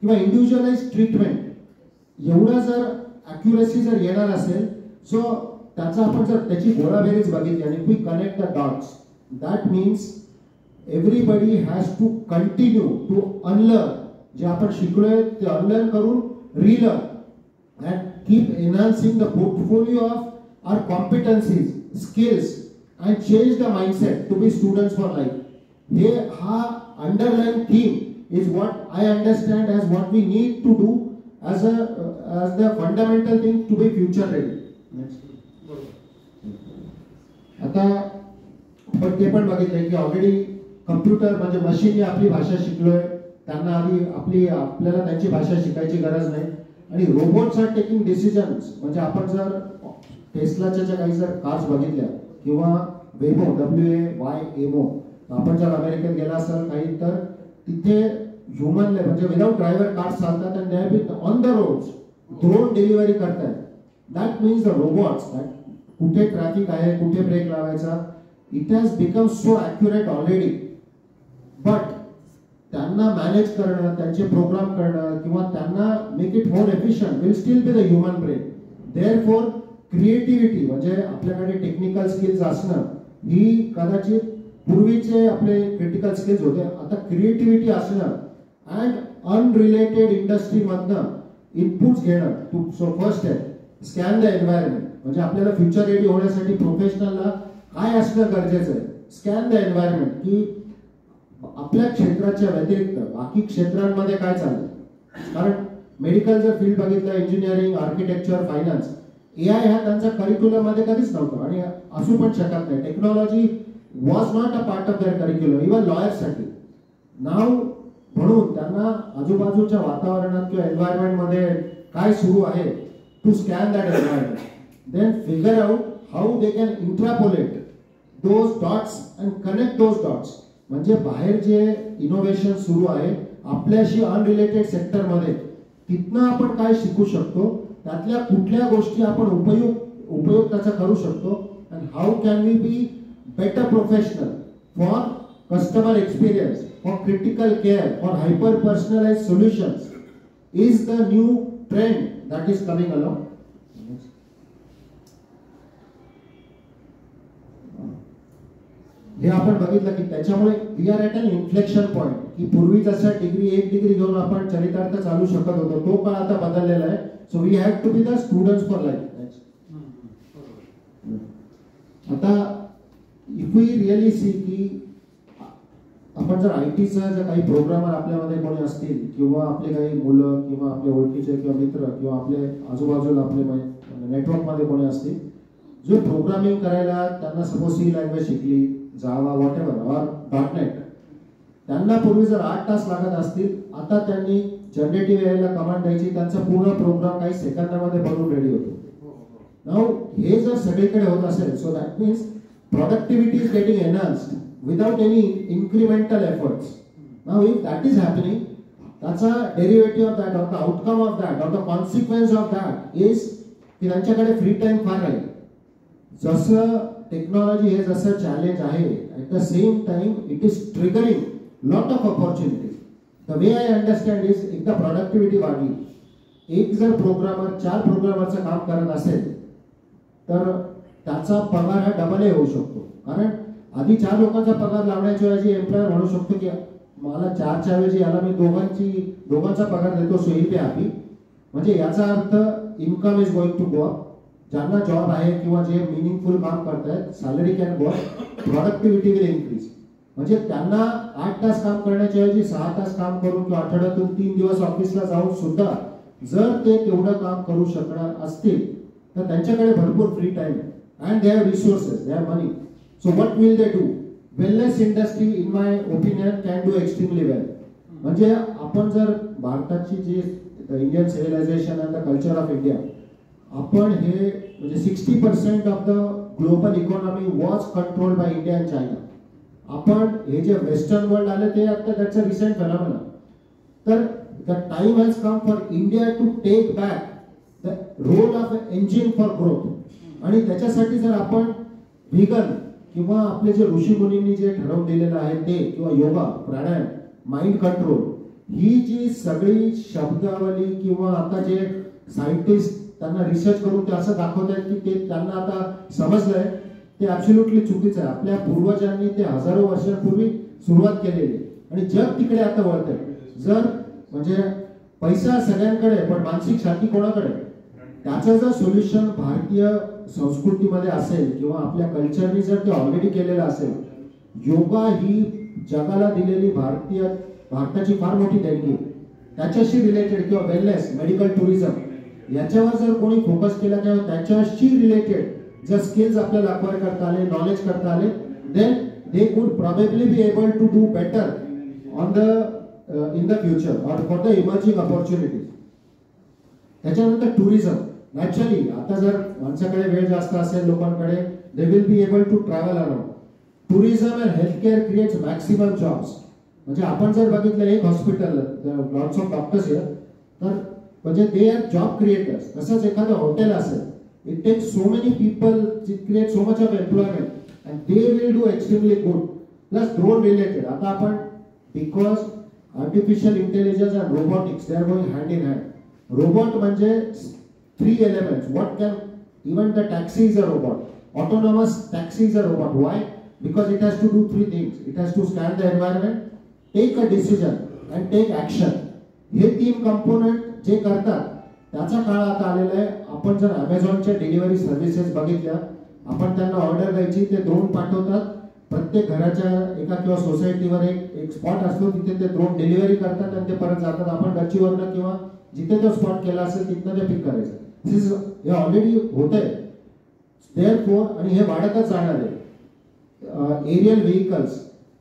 किंवा इंडिव्हिज्युअलाइज ट्रीटमेंट. एवढा जर अॅक्युरसी जर येणार असेल, सो त्याचा आपण जर त्याची गोळाबेरीज बघितली आणि we connect the dots, that means everybody has to continue to unlearn. जे आपण शिकलोय ते अनलर्न करून relearn and keep enhancing the portfolio of our competencies, skills and change the mindset to be students for life. Here, underlying theme is what I understand as what we need to do as the fundamental thing to be future ready. आता आपण ते पण बघितलंय की ऑलरेडी कम्प्युटर म्हणजे मशीनने आपली भाषा शिकलोय, त्यांना आधी आपल्याला त्यांची भाषा शिकायची गरज नाही. आणि रोबोट्स आर टेकिंग डिसिजन्स. म्हणजे आपण जर टेस्लाच्या ज्या काही जर कार्स बघितल्या किंवा वेमो, WAYMO, आपण जर अमेरिकेत गेला असाल काही, तर तिथे ह्युमन म्हणजे विदाउट ड्रायव्हर कार्स चालतात आणि they have been on the roads, drone delivery करतात. दॅट मीन्स द रोबोट्स, कुठे ट्रॅफिक आहे, कुठे ब्रेक लावायचा, it has become so accurate already. But त्यांना मॅनेज करणं, त्यांचे प्रोग्राम करणं किंवा त्यांना make it more efficient will still be the human brain. Therefore creativity म्हणजे आपल्याकडे टेक्निकल स्किल्स असणं ही कदाचित पूर्वीचे आपले क्रिटिकल स्किल्स होते, आता क्रिएटिव्हिटी असणं अँड अनरिलेटेड इंडस्ट्रीमधनं इनपुट्स घेणं. सो फर्स्ट आहे स्कॅन द एन्व्हायरमेंट. म्हणजे आपल्याला फ्युचर रेडी होण्यासाठी प्रोफेशनलला काय असणं गरजेचं आहे? स्कॅन द एन्व्हायरमेंट, की आपल्या क्षेत्राच्या व्यतिरिक्त बाकी क्षेत्रांमध्ये काय चाललंय. कारण मेडिकल जर फील्ड बघितलं, इंजिनिअरिंग, आर्किटेक्चर, फायनान्स, AI हा त्यांचा करिक्युलम मध्ये कधीच नव्हता आणि असू पण शकत नाही. Technology was not a part of their curriculum, even लॉयर्ससाठी. नाव म्हणून त्यांना आजूबाजूच्या वातावरणात किंवा एन्व्हायरमेंट मध्ये काय सुरू आहे, to scan that environment, then figure out how they can interpolate those dots and connect those dots. म्हणजे बाहेर जे इनोव्हेशन सुरू आहे आपल्याशी अनरिलेटेड सेक्टरमध्ये, तिथनं आपण काय शिकू शकतो, त्यातल्या कुठल्या गोष्टी आपण उपयोग त्याचा करू शकतो, and how can we be better professional for customer experience, for critical care, for hyper personalize solutions is the new trend that is coming along. हे आपण बघितलं की त्याच्यामुळे we are at an inflection point, की पूर्वी जसं एक डिग्री घेऊन आपण चरितार्थ चालू शकत होतो, तो काळ आता बदललेला आहे. So we have to be the students for life. आता इफ वी रिअली सी की आपण जर IT-चा जर काही प्रोग्रामर आपल्यामध्ये कोणी असतील किंवा आपले काही मुलं किंवा आपले ओळखीचे किंवा मित्र किंवा आपले आजूबाजूला आपले नेटवर्कमध्ये कोणी असतील जो प्रोग्रामिंग करायला, त्यांना सपोज C लँग्वेज शिकली, जावा, वॉट एव्हर ऑर .NET, त्यांना पूर्वी जर 8 तास लागत असतील, आता त्यांनी जनरेटिव्ह AIला कमांड द्यायची, त्यांचा पूर्ण प्रोग्राम काही सेकंदामध्ये बनवून रेडी होतो. नाउ हे जर सगळीकडे होत असेल, so that means productivity is getting enhanced without any incremental efforts. Now if that is happening, that's a derivative of that, or the outcome of that, or the consequence of that is की त्यांच्याकडे फ्री टाइम फार राहील. जसं टेक्नॉलॉजी हे जसं चॅलेंज आहे, at the same time it is triggering lot of opportunities. The way I understand is एकदा प्रोडक्टिव्हिटी वाढली, एक जर प्रोग्रामर 4 प्रोग्रामरचं काम करत असेल तर त्याचा पगार हा डबल होऊ शकतो. कारण आधी 4 लोकांचा पगार लावण्याच्या ऐवजी एम्प्लॉयर म्हणू शकतो की मला 4च्या ऐवजी याला मी दोघांचा पगार देतो, सो ही पे हॅपी. म्हणजे याचा अर्थ income is going to go up. ज्यांना जॉब आहे किंवा जे मिनिंगफुल काम करतायत, salary can go up, productivity will increase. म्हणजे त्यांना 8 तास काम करण्याच्या ऐवजी 6 तास काम करून किंवा आठवड्यातून 3 दिवस ऑफिसला जाऊन सुद्धा जर ते तेवढं काम करू शकणार असतील तर त्यांच्याकडे भरपूर फ्री टाइम आहे. and they have resources, they have money. So what will they do? Wellness industry in my opinion can do extremely well. म्हणजे आपण जर भारताची जी Indian civilization and the culture of India, आपण हे म्हणजे 60% of the global economy was controlled by India and China. आपण हे जे वेस्टर्न वर्ल्ड आले ते आता त्याचं रिसेंट फेनॉमेना. तर the time has come for India to take back the role of engine for growth. आणि त्याच्यासाठी जर आपण व्हीगन किंवा आपले जे ऋषी मुनींनी जे ठरवून दिलेलं आहे ते, किंवा योगा, प्राणायाम, माइंड कंट्रोल, ही जी सगळी शब्दावली किंवा आता जे सायंटिस्ट त्यांना रिसर्च करून ते असं दाखवतात की ते त्यांना आता समजलंय ते ऍब्सोल्युटली चुकीचं आहे. आपल्या पूर्वजांनी ते हजारो वर्षांपूर्वी सुरुवात केलेली आणि जग तिकडे आता वळतंय. जर म्हणजे पैसा सगळ्यांकडे पण मानसिक शांती कोणाकडे, त्याचं जर सोल्युशन भारतीय संस्कृतीमध्ये असेल किंवा आपल्या कल्चरनी जर ते ऑलरेडी केलेलं असेल, योगा ही जगाला दिलेली भारताची फार मोठी देणगी, त्याच्याशी रिलेटेड किंवा वेलनेस, मेडिकल टुरिझम याच्यावर जर कोणी फोकस केला किंवा त्याच्याशी रिलेटेड जर स्किल्स आपल्याला अक्वायर करता आले, नॉलेज करता आले, then they could probably be able to do better on the in the future or for the emerging opportunities. त्याच्यानंतर टुरिझम. नॅचरली आता जर माणसाकडे वेळ जास्त असेल लोकांकडे, they will be able to travel around. Tourism and health care creates maximum jobs. म्हणजे आपण जर बघितलं एक hospital, lots of doctors here, तर म्हणजे दे आर जॉब क्रिएटर्स. तसंच एखादं हॉटेल असेल, it takes so many people, it create so much of employment and they will do extremely good. Plus drone related आता आपण, because artificial intelligence and robotics they are going hand in hand. Robot म्हणजे 3 elements. What can, even the taxi is a robot. Autonomous taxi is a robot. Why? Because it has to do 3 things. It has to scan the environment, take a decision and take action. हे 3 कंपोनेंट जे करतात त्याचा काळ आता आलेला आहे. आपण जर Amazonच्या डिलिव्हरी सर्व्हिसेस बघितल्या, आपण त्यांना ऑर्डर द्यायची, ते ड्रोन पाठवतात. प्रत्येक घराच्या एका किंवा सोसायटीवर एक स्पॉट असतो, तिथे ते ड्रोन डिलिव्हरी करतात आणि ते परत जातात. आपण गच्चीवरनं किंवा जिथे तो स्पॉट केला असेल तिथनं ते पिक करायचं. हे ऑलरेडी होत आहे. देअरफोर, आणि हे वाढतच जाणार आहे. Aerial vehicles,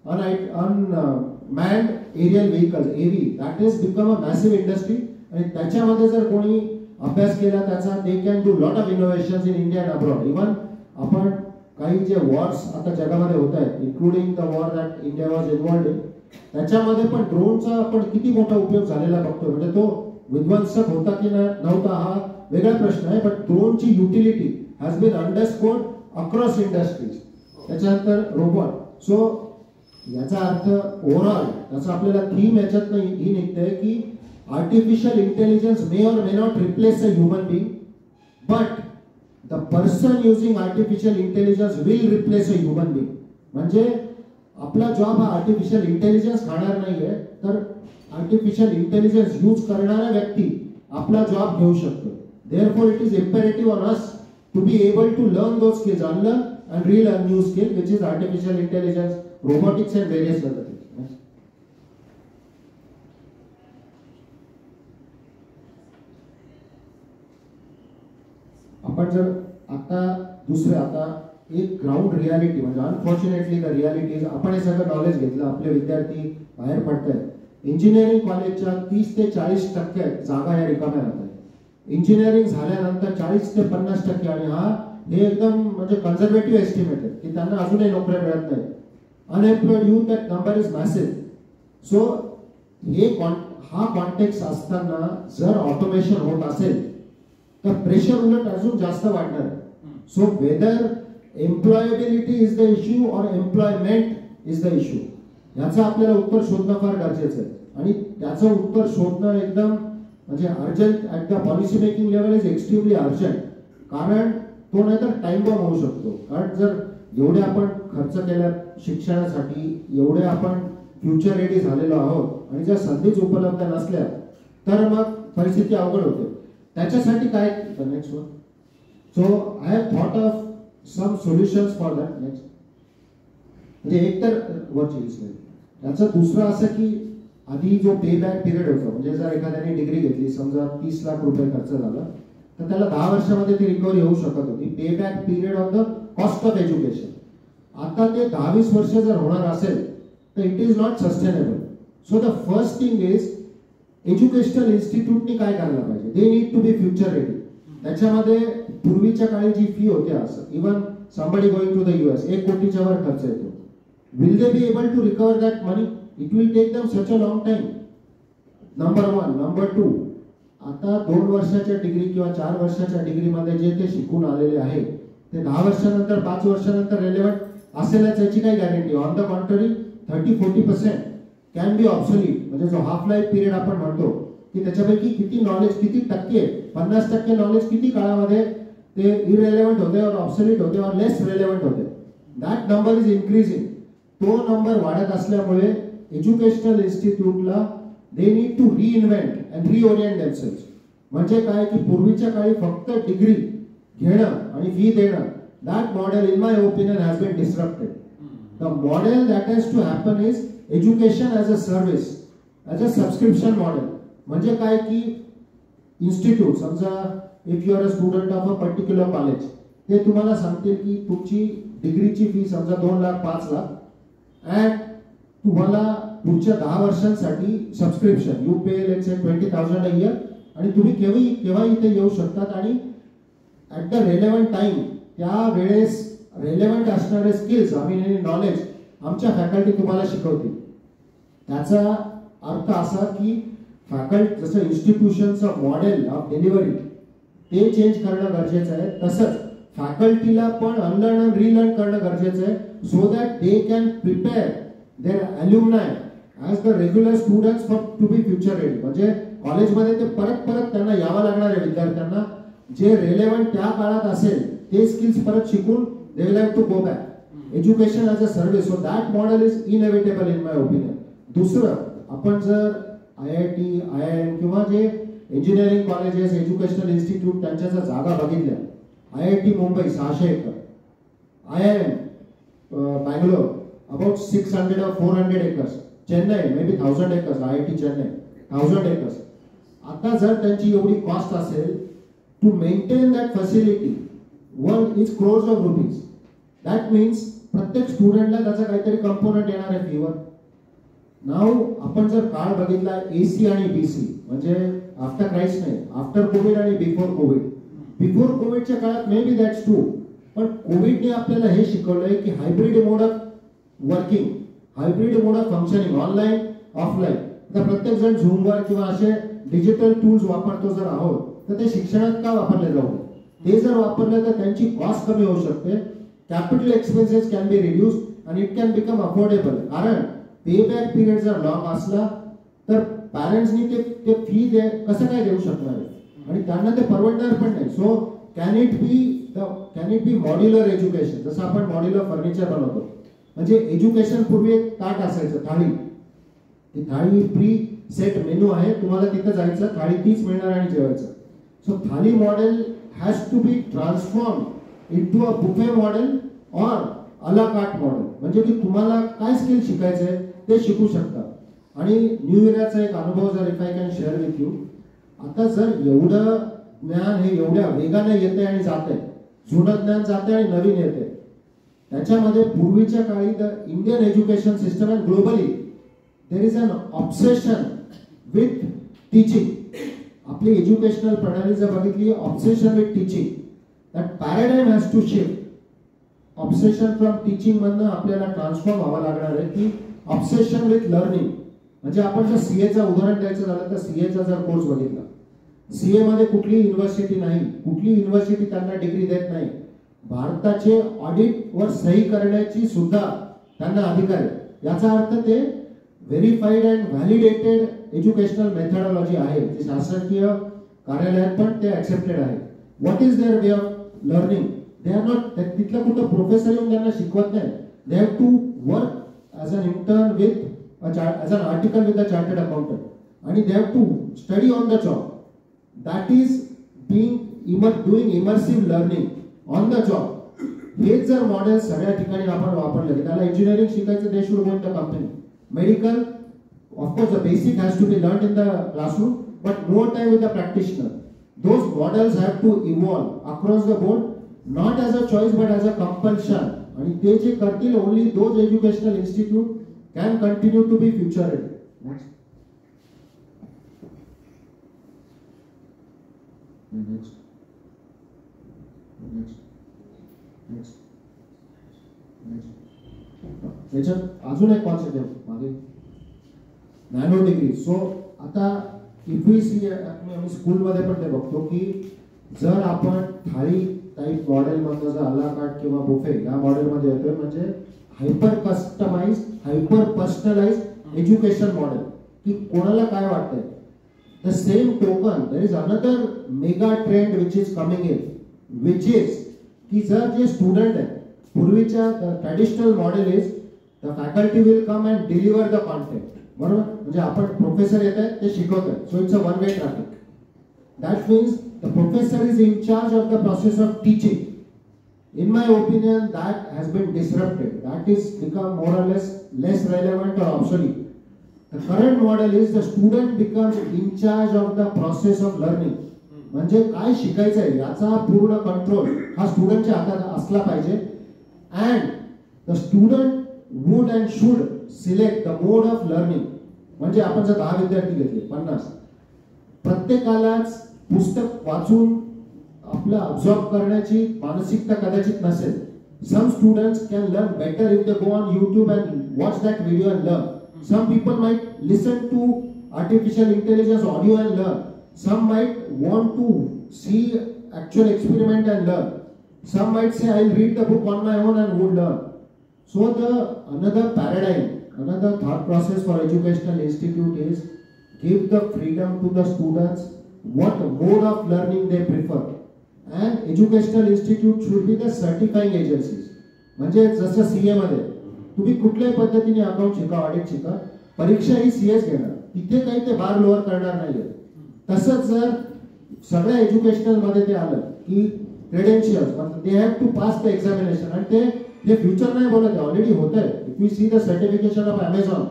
unmanned aerial vehicles, AV, that is become a massive industry. आणि त्याच्यामध्ये जर कोणी अभ्यास केला त्याचा, they can do lot of innovations in India and abroad. Even आपण काही जे वॉर्स आता जगामध्ये होत आहेत, including the war that India was involved in, त्याच्यामध्ये पण ड्रोनचा आपण किती मोठा उपयोग झालेला बघतो. म्हणजे तो विध्वंसक होता की नव्हता हा वेगळा प्रश्न आहे, पण ड्रोनची utility has been underscored across industries. त्याच्यानंतर रोबोट. सो याचा अर्थ ओव्हरऑल त्याचा आपल्याला थीम याच्यात ही निघते की artificial intelligence may or may not replace a human being, but the person using artificial intelligence will replace a human being. म्हणजे आपला जॉब हा आर्टिफिशियल इंटेलिजन्स खाणार नाहीये, तर आर्टिफिशियल इंटेलिजन्स यूज करणारा व्यक्ती आपला जॉब घेऊ शकतो. Therefore, it is imperative on us to be able to learn those skills, unlearn and relearn new skill, which is artificial intelligence, robotics and various other things. आपण जर आता एक ग्राउंड रियालिटी, म्हणजे अनफॉर्च्युनेटली द रियालिटी इज, आपण हे सगळं नॉलेज घेतलं, आपले विद्यार्थी बाहेर पडतात. इंजिनिअरिंग कॉलेजच्या 30 ते 40% जागा या रिकाम्या राहतात. इंजिनिअरिंग झाल्यानंतर 40 ते 50%, आणि हे एकदम म्हणजे कन्झर्वेटिव्ह एस्टिमेट आहे की त्यांना अजूनही नोकऱ्या मिळत नाही. Unemployed youth that number is massive. So हा कॉन्टेक्स्ट असताना जर ऑटोमेशन होत असेल तर प्रेशर उलट अजून जास्त वाढणार. So whether employability is the issue और एम्प्लॉयमेंट इज द इश्यू, याचं आपल्याला उत्तर शोधणं फार गरजेचं आहे. आणि त्याचं उत्तर शोधणं एकदम म्हणजे urgent at the policy making level is extremely urgent. कारण तो नाहीतर टाइम बॉम्ब होऊ शकतो. कारण जर एवढे आपण खर्च केल्या शिक्षणासाठी, एवढे आपण फ्युचर रेडी झालेलो आहोत आणि जर संधीच उपलब्ध नसल्या तर मग परिस्थिती अवघड होते. त्याच्यासाठी काय next one. So I have thought of some solutions for that. Next म्हणजे एक तर वरची याचं दुसरं असं की आधी जो पे बॅक पिरियड होता, म्हणजे जर एखाद्याने डिग्री घेतली समजा 30 लाख रुपये खर्च झाला तर त्याला 10 वर्षामध्ये ती रिकव्हरी होऊ शकत होती. Pay back period of the cost of education. आता ते 10-20 वर्ष जर होणार असेल तर it is not sustainable. So the first thing is educational इन्स्टिट्यूटनी काय करायला पाहिजे. They need to be future ready. त्याच्यामध्ये पूर्वीच्या काळी जी फी होती, असं even somebody going to the US 1 कोटीच्या वर खर्च येतो. Will they be able to recover that money? It will take them such a long time. Number 1. Number 2, आता 2 वर्षाच्या डिग्री किंवा 4 वर्षाच्या डिग्रीमध्ये जे ते शिकून आलेले आहे ते 10 वर्षानंतर 5 वर्षानंतर रेलेव्हंट असेलच याची काही guarantee. On the contrary 30-40% can be obsolete. म्हणजे जो हाफ लाईफ पिरियड आपण म्हणतो की त्याच्यापैकी किती नॉलेज, किती टक्के, 50% नॉलेज किती काळामध्ये ते इररेलेव्हंट होते और ऑब्सोलीट होते और लेस रेलेव्हंट होते. That number is increasing. तो नंबर वाढत असल्यामुळे एज्युकेशनल इन्स्टिट्यूटला they need to reinvent and reorient themselves. म्हणजे काय की पूर्वीच्या काळी फक्त डिग्री घेणं आणि फी देणं, that model in my opinion has been disrupted. The model that has to happen is education as a service, as a subscription model. म्हणजे काय की इन्स्टिट्यूट समजा if you are a student of a particular college, ते तुम्हाला सांगतील की तुमची डिग्रीची फी समजा 2 लाख 5 लाख अँड तुम्हाला पुढच्या 10 वर्षांसाठी subscription you pay let's say 20,000 a year आणि तुम्ही केव्हा इथे येऊ शकतात आणि ॲट द रेलेव्हंट टाइम त्या वेळेस रेलेव्हंट असणारे स्किल्स आणि नॉलेज आमच्या फॅकल्टी तुम्हाला शिकवतील. त्याचा अर्थ असा की फॅकल्टी जसं इन्स्टिट्यूशनचं मॉडेल ऑफ डिलिव्हरी ते चेंज करणं गरजेचं आहे, तसंच फॅकल्टीला पण अनलर्न अँड रिलर्न करणं गरजेचं आहे. So that they can prepare their alumni as the regular students for to be future ready. म्हणजे कॉलेजमध्ये ते परत त्यांना यावं लागणार आहे विद्यार्थ्यांना. जे रेलेव्हंट त्या काळात असेल ते स्किल्स परत शिकून they will have to go back. Education as a service. So that model is inevitable in my opinion. दुसरं, आपण जर IIT, IIM किंवा जे इंजिनिअरिंग कॉलेजेस, एज्युकेशनल इन्स्टिट्यूट त्यांच्या जर जागा बघितल्या, IIT Mumbai 600 acre, IIM Bangalore about 600 or 400 acres, Chennai may be 1000 acres, IIT Chennai 1000 acres. आता जर त्यांची एवढी कॉस्ट असेल to maintain that facility 1 is crores of rupees. That means प्रत्येक स्टुडंटला त्याचा काहीतरी कंपोनंट येणार आहे फीवर. नाव आपण जर काळ बघितला AC आणि BC म्हणजे आफ्टर क्राइस्ट नाही, आफ्टर कोविड आणि बिफोर कोविड. बिफोर कोविडच्या काळात मे बी दॅट्स ट्रू, पण कोविडने आपल्याला हे शिकवलंय की hybrid mode of working, hybrid mode of functioning, online offline. आता प्रत्येक जण झूमवर किंवा असे डिजिटल टूल्स वापरतो जर आहोत तर ते शिक्षणात का वापरले जाऊ? ते जर वापरले तर त्यांची कॉस्ट कमी होऊ शकते, capital expenses can be reduce and it can become affordable. कारण पे बॅक पिरियड जर लॉंग असला तर पॅरेंट्सनी ते फी कसं काय देऊ शकणार आहे आणि त्यांना ते परवडणार पण नाही. So can it be modular education. जसं आपण मॉड्युलर फर्निचर बनवतो, म्हणजे एज्युकेशन पूर्वी एक ताट असायचं, थाळी. ती थाळी प्री सेट मेनू आहे, तुम्हाला तिथं जायचं, थाळी तीच मिळणार आणि जेवायचं. So thali model has to be transform into a buffet model or a la carte model. म्हणजे की तुम्हाला काय स्किल शिकायचंय ते शिकू शकता. आणि न्यू इयरचा एक अनुभव जर if I can share with you, आता जर एवढं ज्ञान हे एवढ्या वेगाने येते आणि जाते, जुनं ज्ञान जाते आणि नवीन येते, त्याच्यामध्ये पूर्वीच्या काळी the Indian education system and globally there is an obsession with teaching. आपली एज्युकेशनल प्रणाली जर बघितली, obsession with teaching. That paradigm has to shift. Obsession from teaching मधनं आपल्याला ट्रान्सफॉर्म व्हावं लागणार आहे की ऑब्सेशन विथ लर्निंग. म्हणजे आपण जर सीएचं उदाहरण द्यायचं झालं तर सीएचा जर कोर्स बघितला, सीए मध्ये कुठली युनिव्हर्सिटी नाही, कुठली युनिव्हर्सिटी त्यांना डिग्री देत नाही. भारताचे ऑडिट वर सही करण्याची सुद्धा त्यांना अधिकार आहे. याचा अर्थ ते verified and validated educational methodology आहे, जी शासकीय कार्यालयात पण ते ऍक्सेप्टेड आहे. What is their way of learning? They are not, तिथलं कुठं प्रोफेसर येऊन त्यांना शिकवत नाही. They have to work as an intern with as an article with a chartered accountant, and they have to study on the job. That is doing immersive learning on the job. हेच जर मॉडेल सगळ्या ठिकाणी आपण वापरलं की त्याला इंजिनिअरिंग शिकायचं, they should go in the company. Medical of course the basic has to be learn in the classroom, but more time with the practitioner. Those models have to evolve across the board, not as a choice but as a compulsion. आणि ते जे करतील, only those educational institute can continue to be future ready. Next. Next. Next. Next. Next. याच्यात अजून एक कॉन्सेप्ट आहे मागे, नॅनो डिग्री. सो आता इफ वी सी, आम्ही स्कूलमध्ये पण ते बघतो की जर आपण थाळी टाईप मॉडेलमधनं जर अलाकाट किंवा बुफे या मॉडेलमध्ये येतोय, म्हणजे hyper customise, hyper personalise education model, की कोणाला काय वाटतंय. The same token there is another mega trend which is coming in, which is की जर जे स्टुडंट आहे, पूर्वीच्या traditional model is the faculty will come and deliver the content, बरोबर. म्हणजे आपण प्रोफेसर येत आहेत, ते शिकवत आहेत, so it's a one way traffic. That means the professor is in charge of the process of teaching. In my opinion, that has been disrupted. That is become more or less relevant or obsolete. The current model is the student becomes in charge of the process of learning. म्हणजे काय शिकायचं आहे याचा पूर्ण कंट्रोल हा स्टुडंटच्या हातात असला पाहिजे. And the student would and should select the mode of learning. म्हणजे आपण जर 10 विद्यार्थी घेतले, 50, प्रत्येकालाच पुस्तक वाचून आपलं अब्सॉर्ब करण्याची मानसिकता कदाचित नसेल. Some students can learn better if they go on YouTube and watch that video and learn. Some people might listen to artificial intelligence audio and learn. Some might want to see actual experiment and learn. Some might say I'll read the book on my own and would learn. So another paradigm, another thought process for educational institute is give the freedom to the students what mode of learning they prefer. And educational institute should be the certifying agencies. म्हणजे जसं सीए मध्ये तुम्ही कुठल्याही पद्धतीने अकाउंट शिका, ऑडिट शिका, परीक्षा ही सीएस घेणार, तिथे काही ते बार लोअर करणार नाहीये. तसंच जर सगळ्या एज्युकेशनल मध्ये ते आलं की credentials, they have to pass the examination, आणि ते फ्युचर नाही बोलत, ऑलरेडी होत आहे. If you see the certification of Amazon,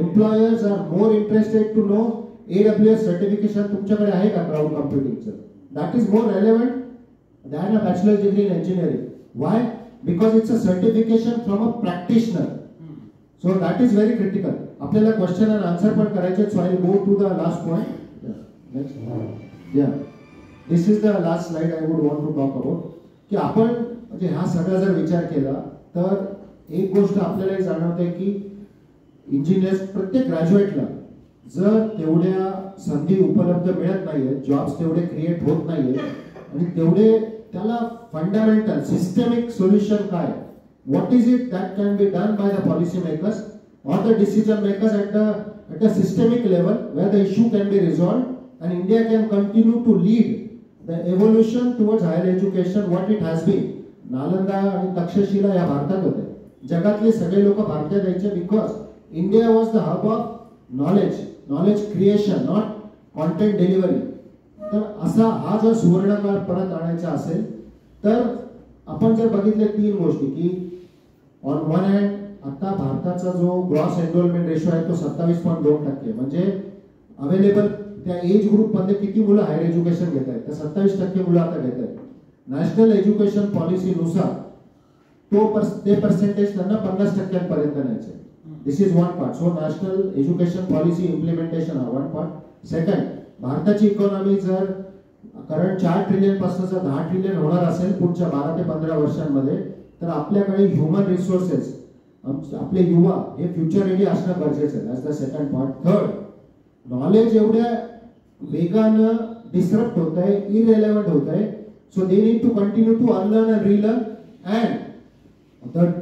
employers are more interested to know AWS certification तुमच्याकडे आहे का क्लाउड कम्प्युटिंगचं. That is more relevant than a bachelor's degree in engineering. Why? Because it's a certification from a practitioner. So that is very critical. आपल्याला question and answer पण करायचे. So I'll go to the last point. Yeah. Next. Yeah. This is the last slide I would want to talk about. की आपण म्हणजे हा सगळा जर विचार केला तर एक गोष्ट आपल्याला जाणवते की इंजिनियर्स, प्रत्येक ग्रॅज्युएटला जर तेवढ्या संधी उपलब्ध मिळत नाहीये, जॉब्स तेवढे क्रिएट होत नाहीये, आणि तेवढे त्याला फंडामेंटल सिस्टमिक सोल्युशन काय, what is it that can be done by the policy makers or the decision makers at a systemic level where the issue can be resolved and India can continue to lead the evolution towards higher education what it has been. Nalanda आणि तक्षशिला या भारतात होते, जगातले सगळे लोक भारतात यायचे because India was the hub of knowledge creation, not content delivery. तर असा हा जर सुवर्णकाळ परत आणायचा असेल तर आपण जर बघितले 3 गोष्टी की ऑन वन हँड आता भारताचा जो ग्रॉस एनरोलमेंट रेशो आहे तो 27.2%, म्हणजे अवेलेबल त्या एज ग्रुप मध्ये किती मुलं हायर एज्युकेशन घेत आहेत, तर 27% मुलं आता घेत आहेत. नॅशनल एज्युकेशन पॉलिसीनुसार ते पर्सेंटेज त्यांना 50% पर्यंत न्यायचे. This is one part. So national education policy implementation हा वन पार्ट. सेकंड, भारताची इकॉनॉमी जर करंट 4 ट्रिलियन पासून जर 10 ट्रिलियन होणार असेल पुढच्या 12 ते 15 वर्षांमध्ये, तर आपल्याकडे ह्युमन रिसोर्सेस आपले युवा हे फ्युचर रेडी असणं गरजेचं आहे. That's the second point. Third, knowledge एवढ्या वेगानं डिस्टर्ब होत आहे, इरेलेव्हंट होत आहे. So they need to continue to unlearn and relearn and the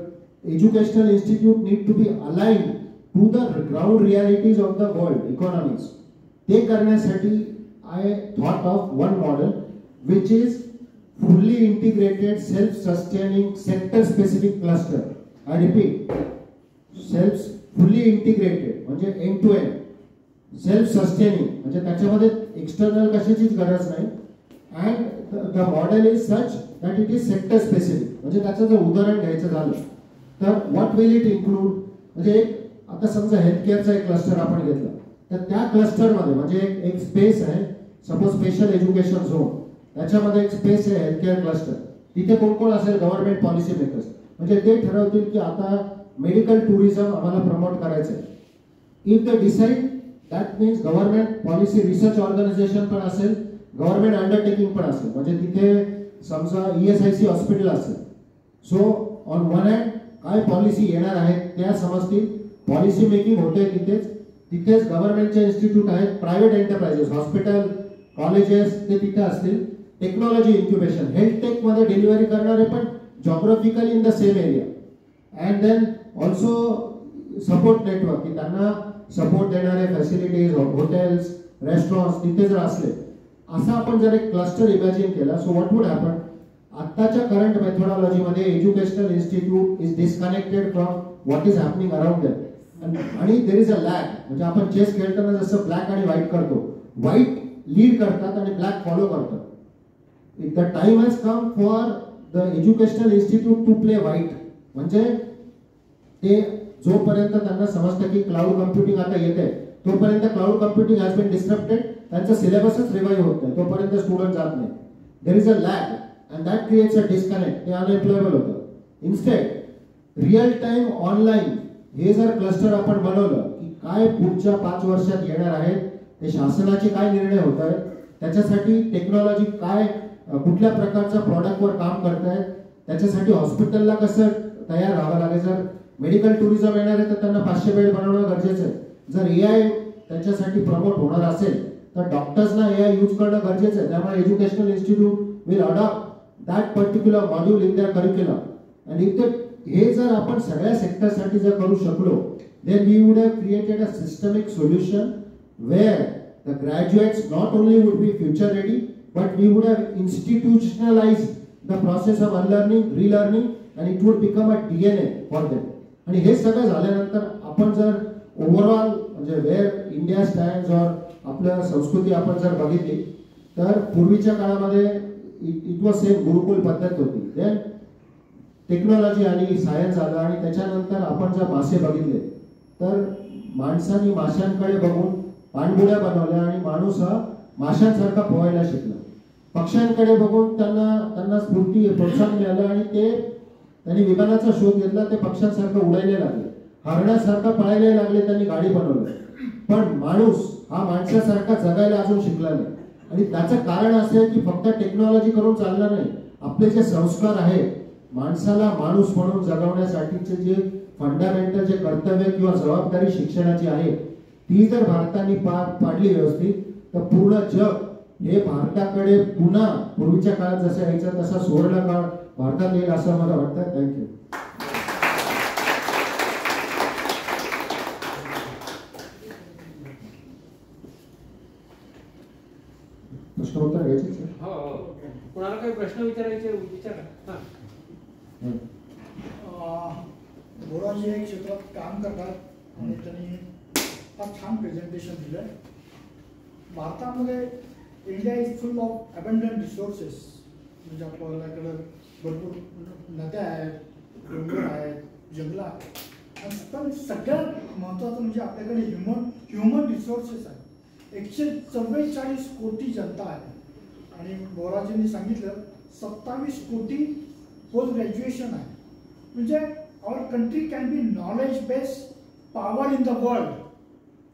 educational institute need to be aligned to the ground realities of the world economies. ते करण्यासाठी I thought of one model which is fully integrated, self-sustaining, sector-specific cluster. I repeat, fully integrated म्हणजे end to end, self-sustaining म्हणजे त्याच्यामध्ये एक्सटर्नल कशाचीच गरज नाही. And the model is such that it is sector-specific. म्हणजे त्याचं जर उदाहरण घ्यायचं झालं तर what will it include? म्हणजे आता समजा हेल्थकेअरचा एक क्लस्टर आपण घेतला तर त्या क्लस्टरमध्ये म्हणजे एक स्पेस आहे, सपोज स्पेशल एज्युकेशन झोन, त्याच्यामध्ये एक स्पेस आहे हेल्थकेअर क्लस्टर. तिथे कोण कोण असेल? Government policy makers. म्हणजे ते ठरवतील की आता मेडिकल टुरिझम आम्हाला प्रमोट करायचं आहे. If they decide that means government policy research organisation पण असेल, गव्हर्नमेंट अंडरटेकिंग पण असेल. म्हणजे तिथे समजा ESIC हॉस्पिटल असेल. सो ऑन वन हँड काय पॉलिसी येणार आहेत त्या समजतील, पॉलिसी मेकिंग होते तिथेच गव्हर्नमेंटचे इन्स्टिट्यूट आहेत, प्रायव्हेट एंटरप्राइजेस, हॉस्पिटल, कॉलेजेस ते तिथे असतील. टेक्नॉलॉजी इन्क्युबेशन, हेल्थ टेक मध्ये डिलिव्हरी करणारे पण geographically in the same area. And then also support network, की त्यांना सपोर्ट देणारे फॅसिलिटीज, हॉटेल्स, रेस्टॉरंट्स तिथे जर असले, असा आपण जर एक क्लस्टर इमॅजिन केला. So what would happen? आत्ताच्या करंट मेथोडॉलॉजीमध्ये educational institute is disconnected from what is happening around them. आणि देर इज अ लॅग. म्हणजे आपण चेस खेळताना जसं ब्लॅक आणि व्हाईट करतो, व्हाईट लीड करतात आणि ब्लॅक फॉलो करतात. The time has come for the educational institute to play white. म्हणजे ते जोपर्यंत त्यांना समजतं की क्लाउड कम्प्युटिंग आता येते तोपर्यंत cloud computing has been disrupted, त्यांचा सिलेबसच रिवाइव्ह होत नाही, तोपर्यंत स्टुडंट जात नाही. There is a lag and that creates a disconnect. ते अनएम्प्लॉयबल होतं. इन्स्टेड रिअल टाइम ऑनलाईन हे जर क्लस्टर आपण बनवलं की काय पुढच्या 5 वर्षात येणार आहेत, ते शासनाचे काय निर्णय होत आहेत, त्याच्यासाठी टेक्नॉलॉजी काय, कुठल्या प्रकारच्या प्रॉडक्टवर काम करतायत, त्याच्यासाठी हॉस्पिटलला कसं तयार राहावं लागेल. जर मेडिकल टुरिझम येणार आहे तर त्यांना 500 बेड बनवणं गरजेचं आहे. जर AI त्याच्यासाठी प्रमोट होणार असेल तर डॉक्टर्सना AI यूज करणं गरजेचं आहे. त्यामुळे educational institute will adopt that particular module in their curriculum. आणि हे जर आपण सगळ्या सेक्टरसाठी जर करू शकलो, then we would have created a systemic solution where the graduates not only would be future ready, but we would have institutionalized the process of unlearning, relearning, and it would become a DNA for them. आणि हे सगळं झाल्यानंतर आपण जर ओव्हरऑल म्हणजे वेअर इंडिया स्टँड्स और आपल्या संस्कृती आपण जर बघितली तर पूर्वीच्या काळामध्ये इट वॉज सेम गुरुकुल पद्धत होती. देन टेक्नॉलॉजी आली, सायन्स आलं आणि त्याच्यानंतर आपण जर मासे बघितले तर माणसांनी माशांकडे बघून पाणबुड्या बनवल्या आणि माणूस हा माशांसारखा पोहायला शिकला. पक्ष्यांकडे बघून त्यांना स्फूर्ती, प्रोत्साहन मिळालं आणि त्यांनी विमानाचा शोध घेतला, ते पक्ष्यांसारखं उडायला लागले, हरणासारखं पळायला लागले, त्यांनी गाडी बनवली. पण माणूस हा माणसासारखा जगायला अजून शिकला नाही. आणि त्याचं कारण असं आहे की फक्त टेक्नॉलॉजी करून चालणार नाही. आपले जे संस्कार आहेत, माणसाला माणूस म्हणून जगवण्यासाठीचे जे फंडामेंटल जे कर्तव्य किंवा जबाबदारी शिक्षणाची आहे, ती जर भारताने पार पाडली व्यवस्थित तर पूर्ण जग हे भारताकडे पुन्हा पूर्वीच्या काळात जसं यायचं तसा सुवर्ण काळ भारतात येईल असं मला वाटतं. थँक्यू. प्रश्नोत्तर घ्यायचे सर? हो, कोणाला काही प्रश्न विचारायचे विचारा. बोराजी एक क्षेत्रात काम करतात आणि त्यांनी फार छान प्रेझेंटेशन दिलं. भारतामध्ये India is full of abundant resources. म्हणजे आपल्याकडं भरपूर नद्या आहेत, डोंगर आहेत, जंगलं आहेत. पण सगळ्यात महत्त्वाचं म्हणजे आपल्याकडे ह्युमन रिसोर्सेस आहेत. 144 कोटी जनता आहे. आणि बोराजींनी सांगितलं 27 कोटी पोस्ट ग्रॅज्युएशन आहे. म्हणजे our country can be knowledge based power in the world.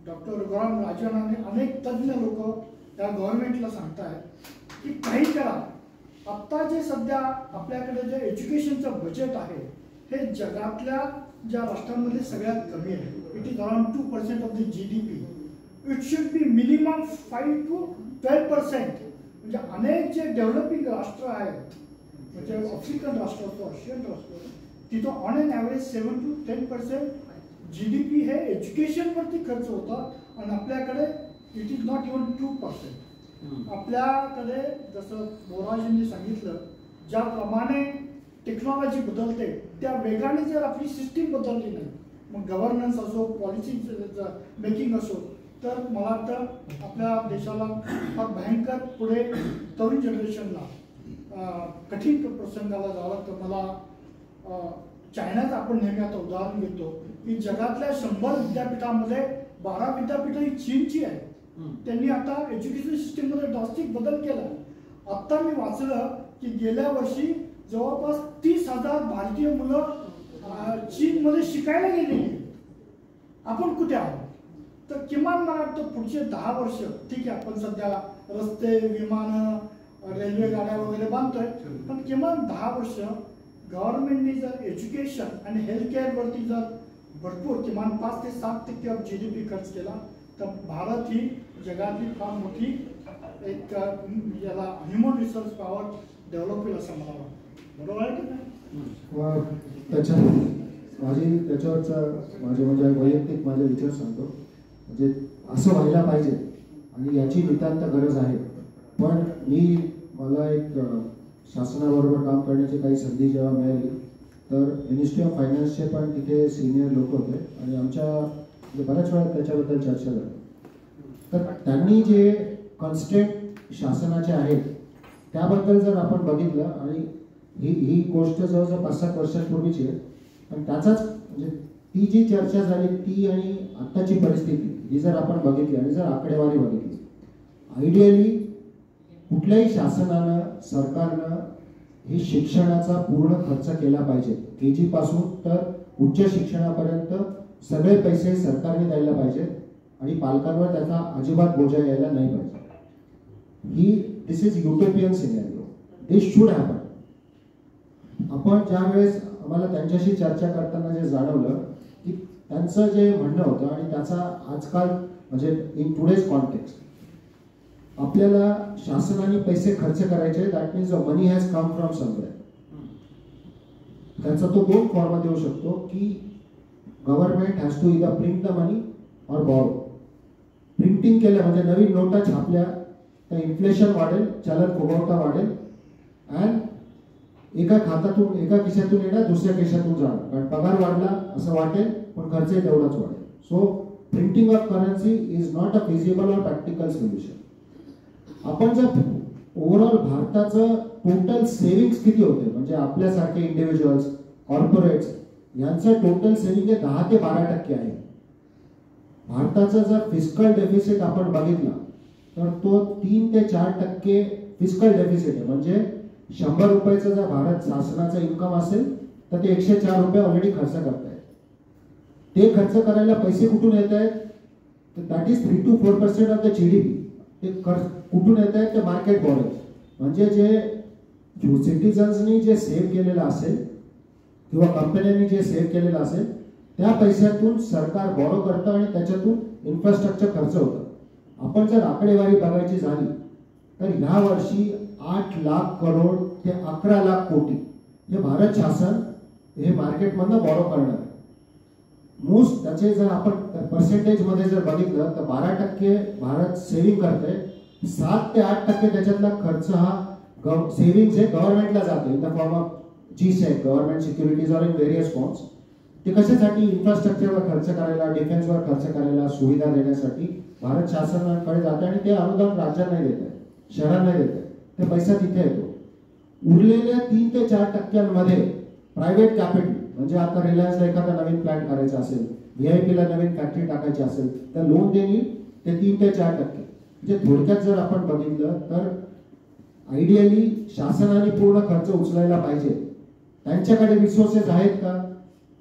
Doctor Raghuram Rajan, अनेक तज्ज्ञ लोक त्या गव्हर्नमेंटला सांगतायत की काही करा, आत्ता जे सध्या आपल्याकडे जे एज्युकेशनचं बजेट आहे हे जगातल्या ज्या राष्ट्रांमध्ये सगळ्यात कमी आहे. It is around 2% of the GDP. It should be minimum 5 to 12%. म्हणजे अनेक जे डेव्हलपिंग राष्ट्र आहेत, म्हणजे आफ्रिकन राष्ट्र असतो, रशियन राष्ट्र, तिथं on an average 7 to 10% GDP हे एज्युकेशनवरती खर्च होतं आणि आपल्याकडे इट इज नॉट इव्हन 2%. आपल्याकडे जसं बोराजींनी सांगितलं, ज्याप्रमाणे टेक्नॉलॉजी बदलते त्या वेगाने जर आपली सिस्टीम बदलली नाही, मग गव्हर्नन्स असो, पॉलिसी मेकिंग असो, तर मला वाटतं आपल्या देशाला फार भयंकर पुढे तरुण जनरेशनला कठीण प्रसंगाला जावं लागतं. मला चायनाचं आपण नेहमी आता उदाहरण घेतो की जगातल्या 100 विद्यापीठामध्ये 12 विद्यापीठं ही चीनची आहेत. त्यांनी आता एज्युकेशन सिस्टीममध्ये ड्रास्टिक बदल केला. आत्ता मी वाचलं की गेल्या वर्षी जवळपास 30,000 भारतीय मुलं चीनमध्ये शिकायला गेलेली. आपण कुठे आहोत? तर किमान मला वाटतं पुढचे 10 वर्ष, ठीक आहे आपण सध्या रस्ते, विमानं, रेल्वे गाड्या वगैरे बांधतोय, पण किमान 10 वर्ष गव्हर्नमेंटने जर एज्युकेशन आणि हेल्थकेअरवरती जर भरपूर किमान 5 ते 7% ऑफ GDP खर्च केला तर भारत ही जगातली फार मोठी एक याला ह्युमन रिसोर्स पॉवर डेव्हलप होईल असं मला वाटतं. बरोबर आहे की नाही? माझे म्हणजे वैयक्तिक माझे विचार सांगतो. म्हणजे असं व्हायला पाहिजे आणि याची नितांत गरज आहे. पण मला एक शासनाबरोबर काम करण्याची काही संधी जेव्हा मिळाली तर मिनिस्ट्री ऑफ फायनान्सचे पण तिथे सिनियर लोक होते आणि आमच्या बऱ्याच वेळा त्याच्याबद्दल चर्चा झाली. तर त्यांनी जे कॉन्स्टेंट शासनाचे आहेत त्याबद्दल जर आपण बघितलं, आणि ही गोष्ट जवळजवळ 5-7 वर्षांपूर्वीची आहे, पण त्याचाच म्हणजे ती जी चर्चा झाली ती आणि आत्ताची परिस्थिती ही जर आपण बघितली आणि जर आकडेवारी बघितली, आयडियली कुठल्याही शासनानं, सरकारनं हे शिक्षणाचा पूर्ण खर्च केला पाहिजे. KG पासून तर उच्च शिक्षणापर्यंत सगळे पैसे सरकारने द्यायला पाहिजे आणि पालकांवर त्याचा अजिबात बोजा यायला नाही पाहिजे. This is utopian scenario. This should happen. आपण ज्यावेळेस आम्हाला त्यांच्याशी चर्चा करताना जे जाणवलं की त्यांचं जे म्हणणं होतं आणि त्याचा आजकाल म्हणजे इन टुडेज कॉन्टेक्स्ट आपल्याला शासनाने पैसे खर्च करायचे, that means money has come from somewhere. त्याचा तो 2 फॉर्म देऊ शकतो की government has to either print the money or borrow. Printing केलं म्हणजे नवीन नोटा छापल्या तर इन्फ्लेशन वाढेल, चलन फुगवटा वाढेल अँड एका खात्यातून एका खिशातून येणार दुसऱ्या खिशातून जाणार, कारण पगार वाढला असं वाटेल पण खर्च तेवढाच वाढेल. So printing of currency is not a feasible और प्रॅक्टिकल सोल्युशन. आपण जर ओव्हरऑल भारताचं टोटल सेव्हिंग्स किती होते म्हणजे आपल्यासारखे इंडिव्हिज्युअल्स, कॉर्पोरेट्स यांचं टोटल सेव्हिंग हे 10 ते 12% आहे. भारताचा जर फिस्कल डेफिसिट आपण बघितला तर तो 3 ते 4% फिस्कल डेफिसिट आहे. म्हणजे 100 रुपयाचं जर भारत शासनाचं इन्कम असेल तर ते 104 रुपये ऑलरेडी खर्च करतायत. ते खर्च करायला पैसे कुठून येत आहेत? तर that is 3 to 4% of the GDP. ते कुठून येत आहेत? ते मार्केट बॉरोइंग. म्हणजे जे सिटीजन्सनी जे सेव्ह केलेलं असेल किंवा कंपन्यांनी जे सेव्ह केलेलं असेल त्या पैशातून सरकार बॉरो करतं आणि त्याच्यातून इन्फ्रास्ट्रक्चर खर्च होतं. आपण जर आकडेवारी बघायची झाली तर ह्या वर्षी 8 लाख करोड ते 11 लाख कोटी हे भारत शासन हे मार्केटमधनं बॉरो करणार आहे. मोस्ट त्याचे जर आपण पर्सेंटेजमध्ये जर बघितलं तर 12% भारत सेव्हिंग करते, 7 ते 8% त्याच्यातला खर्च हा सेव्हिंग्स हे गव्हर्नमेंटला जाते in the form of GSEC, government securities or in various forms. ते कशासाठी? इन्फ्रास्ट्रक्चरवर खर्च करायला, डिफेन्सवर खर्च करायला, सुविधा देण्यासाठी भारत शासनाकडे जाते आणि ते अनुदान राज्यांना देत आहे, शहरांना देत आहे. ते पैसा तिथे येतो. उरलेल्या 3 ते 4% प्रायव्हेट कॅपिटल म्हणजे आता रिलायन्सला एखादा नवीन प्लांट करायचा असेल, VIP ला नवीन फॅक्टरी टाकायची असेल तर लोन देईल ते 3 ते 4%. म्हणजे थोडक्यात जर आपण बघितलं तर आयडियली शासनाने पूर्ण खर्च उचलायला पाहिजे. त्यांच्याकडे रिसोर्सेस आहेत का?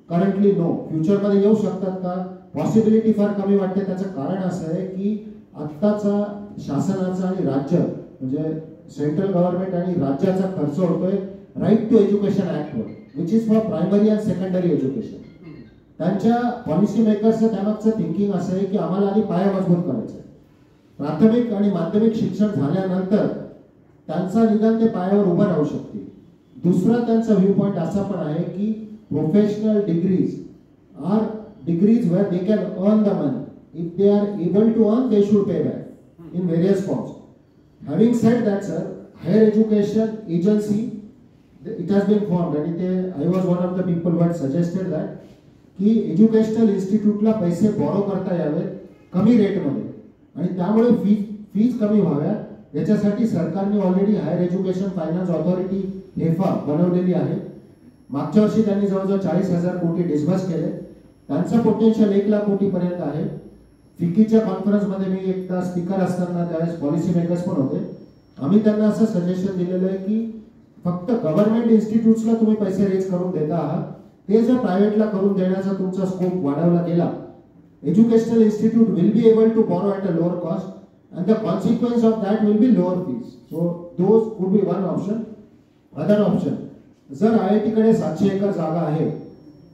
Currently no. फ्युचरमध्ये येऊ शकतात का? पॉसिबिलिटी फार कमी वाटते. त्याचं कारण असं आहे की आत्ताचा शासनाचा आणि राज्य म्हणजे सेंट्रल गव्हर्नमेंट आणि राज्याचा खर्च होतोय राईट टू एज्युकेशन ऍक्टवर, which is for primary and secondary education. त्यांच्या पॉलिसी मेकर्सचं त्यामागचं थिंकिंग असं आहे की आम्हाला आधी पाया मजबूत करायचं आहे. प्राथमिक आणि माध्यमिक शिक्षण झाल्यानंतर त्यांचा निदान ते पायावर उभं राहू शकतील. दुसरा त्यांचा व्ह्यू पॉइंट असा पण आहे की professional degrees are degrees where they can earn the money. If they are able to earn they should pay back in various forms. Having said that sir, higher education agency it has been formed आणि ते I was one of the people who had suggested that की एज्युकेशनल इन्स्टिट्यूटला पैसे बॉरो करता यावेत कमी रेटमध्ये आणि त्यामुळे फीज कमी व्हाव्या याच्यासाठी सरकारने already higher education finance authority HEFA बनवलेली आहे. मागच्या वर्षी त्यांनी जवळजवळ 40,000 कोटी डिस्बर्स केले. त्यांचं पोटेन्शियल 1 लाख कोटी पर्यंत आहे. फिकीच्या कॉन्फरन्समध्ये मी एकदा स्पीकर असताना त्यावेळेस पॉलिसी मेकर्स पण होते. आम्ही त्यांना असं सजेशन दिलेलं आहे की फक्त गव्हर्नमेंट इन्स्टिट्यूट्सला तुम्ही पैसे रेज करून देता आहात, ते जर प्रायव्हेटला करून देण्याचा तुमचा स्कोप वाढवला गेला, educational institute will be able to borrow at a lower cost and the consequence of that will be lower fees. So those could be one option. Other option, जर IIT कडे 700 एकर जागा आहे,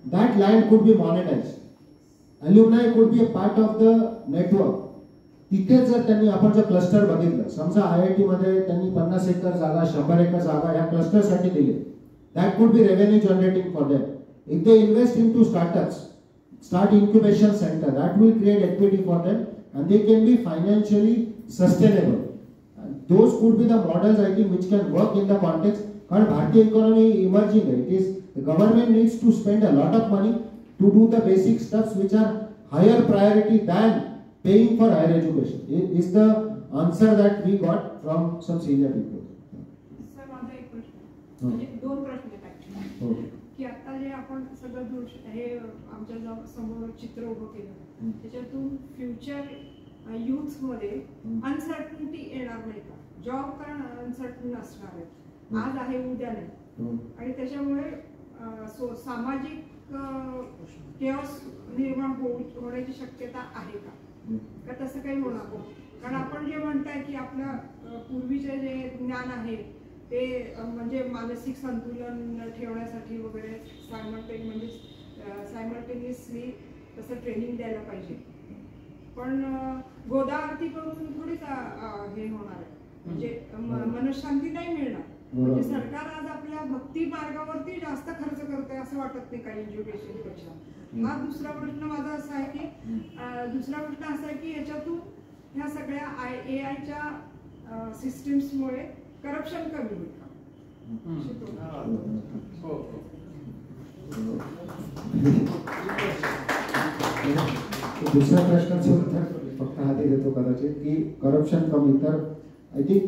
that land could be monetized. Alumni could be a part of the network. तिथे जर त्यांनी आपण जर क्लस्टर बघितलं, समजा IIT मध्ये त्यांनी 50 एकर जागा 100 एकर जागा या क्लस्टर साठी दिले, that could be revenue generating for them. If they invest into startups, start incubation center, that will create equity for them and they can be financially sustainable. And those could be the models I think which can work in the context. कारण भारतीय इकॉनॉमी इमर्जिंग आहे. It is the government needs to spend a lot of money to do the basic stuffs which are higher priority than paying for higher education. It is the answer that we got from some senior people. Sir माझा एक प्रश्न म्हणजे 2 प्रश्न आहेत actually. की आता जे आपण सगळं दृश्य हे आमच्या समोर चित्र उभं केलं त्याच्यातून फ्युचर युथ मध्ये अनसर्टनिटी येणार नाही का? जॉब कारण अनसर्टन असणार आहे, आज आहे उद्या नाही, आणि त्याच्यामुळे सामाजिक केओस निर्माण होण्याची शक्यता आहे का तसं काही होणार नाही? कारण आपण जे म्हणताय की आपल्या पूर्वीचे जे ज्ञान आहे ते म्हणजे मानसिक संतुलन ठेवण्यासाठी वगैरे सायमल्टेनियसली तसं ट्रेनिंग द्यायला पाहिजे, पण गोदावरती करून थोडीच हे होणार आहे, म्हणजे मनशांती नाही मिळणार. म्हणजे सरकार आज आपल्या भक्ती मार्गावरती जास्त खर्च करतोय असं वाटत नाही काही एज्युकेशन पेक्षा. हा दुसरा प्रश्न माझा असा आहे की याच्यातून ह्या सगळ्या AI सिस्टीम्समुळे करप्शन कमी होईल का? दुसऱ्या प्रश्नाचं उत्तर फक्त हाती देतो कदाचित की करप्शन कमी. तर आय थिंक